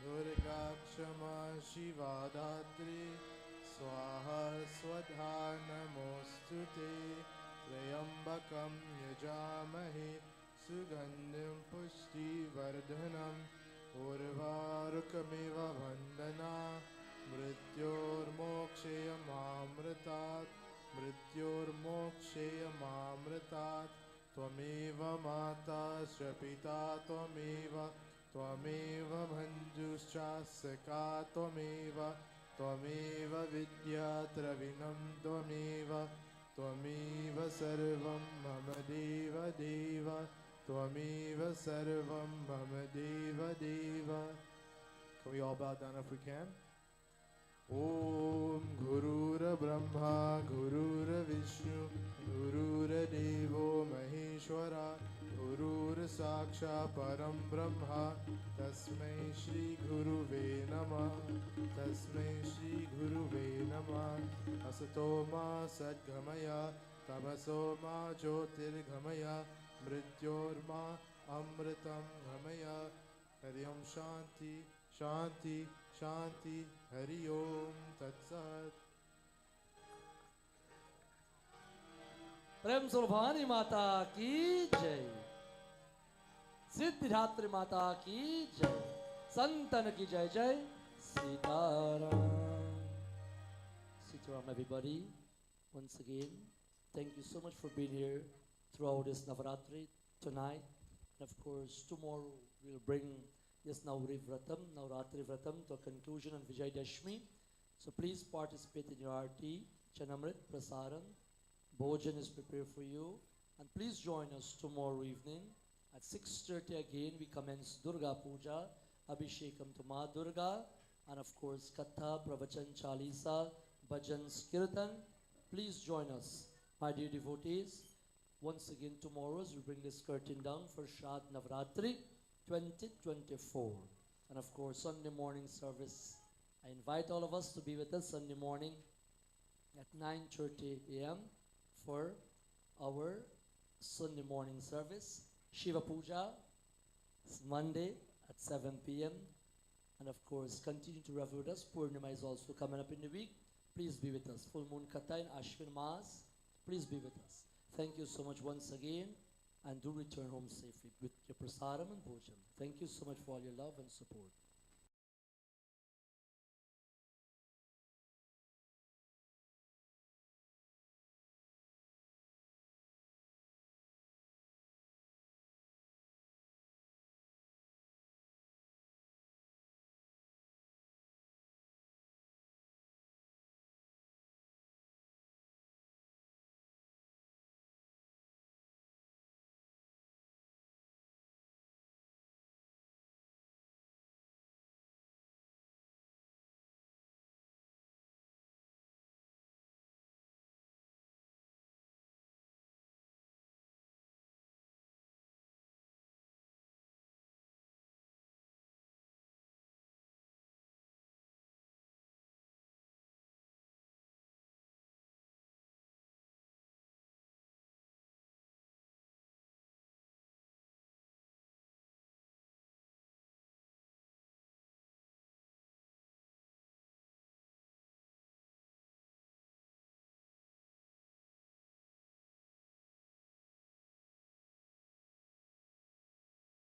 Durga Kshama Shiva Datri Swaha Swadha Namostute Trayambakam Yajamahe Sugandhim Pushti Vardhanam Urvarukamiva Vandana Mrityormokshayamamritat Mrityormokshayamamritat Tvameva Mata Shrapita Tvameva Tvameva Bhanjushasaka Tvameva Tvameva Vidyatravinam Tvameva Tvameva Sarvam Mama Deva Deva Tvameva Sarvam Mama Deva Deva. Can we all bow down if we can? Om Gurura Brahma Gurura Vishnu Gurura Devo Maheshwara Gurura Saksha Param Brahma Tasmai Shri Guruve Namah Tasmai Shri Guruve Namah Asato Ma Sadgamaya Tamaso Ma Jyotirgamaya Mrityorma Amritam Gamaya Hari Om Shanti Shanti Shanti Hari Om Tat Sat. प्रेम सुरभानी माता की जय, सिद्धिदात्री माता की जय, संतन की जय जय Sitaram. Sitaram everybody. Once again, thank you so much for being here throughout this Navratri tonight. And of course, tomorrow we'll bring this Navratri Vratam to a conclusion on Vijay Dashmi. So please participate in your Aarti, Chanamrit, Prasaran. Bhojan is prepared for you. And please join us tomorrow evening at 6:30 again. We commence Durga Puja, Abhishekam to Ma Durga, and of course Katha, Pravachan, Chalisa, Bhajans, Kirtan. Please join us, my dear devotees. Once again tomorrow as we bring this curtain down for Sharad Navratri 2024. And of course Sunday morning service. I invite all of us to be with us Sunday morning at 9:30 a.m. for our Sunday morning service. Shiva Puja is Monday at 7 p.m. And of course, continue to revel with us. Purnima is also coming up in the week. Please be with us. Full Moon Katha in Ashwin Maas. Please be with us. Thank you so much once again. And do return home safely with your prasadam and bhojam. Thank you so much for all your love and support.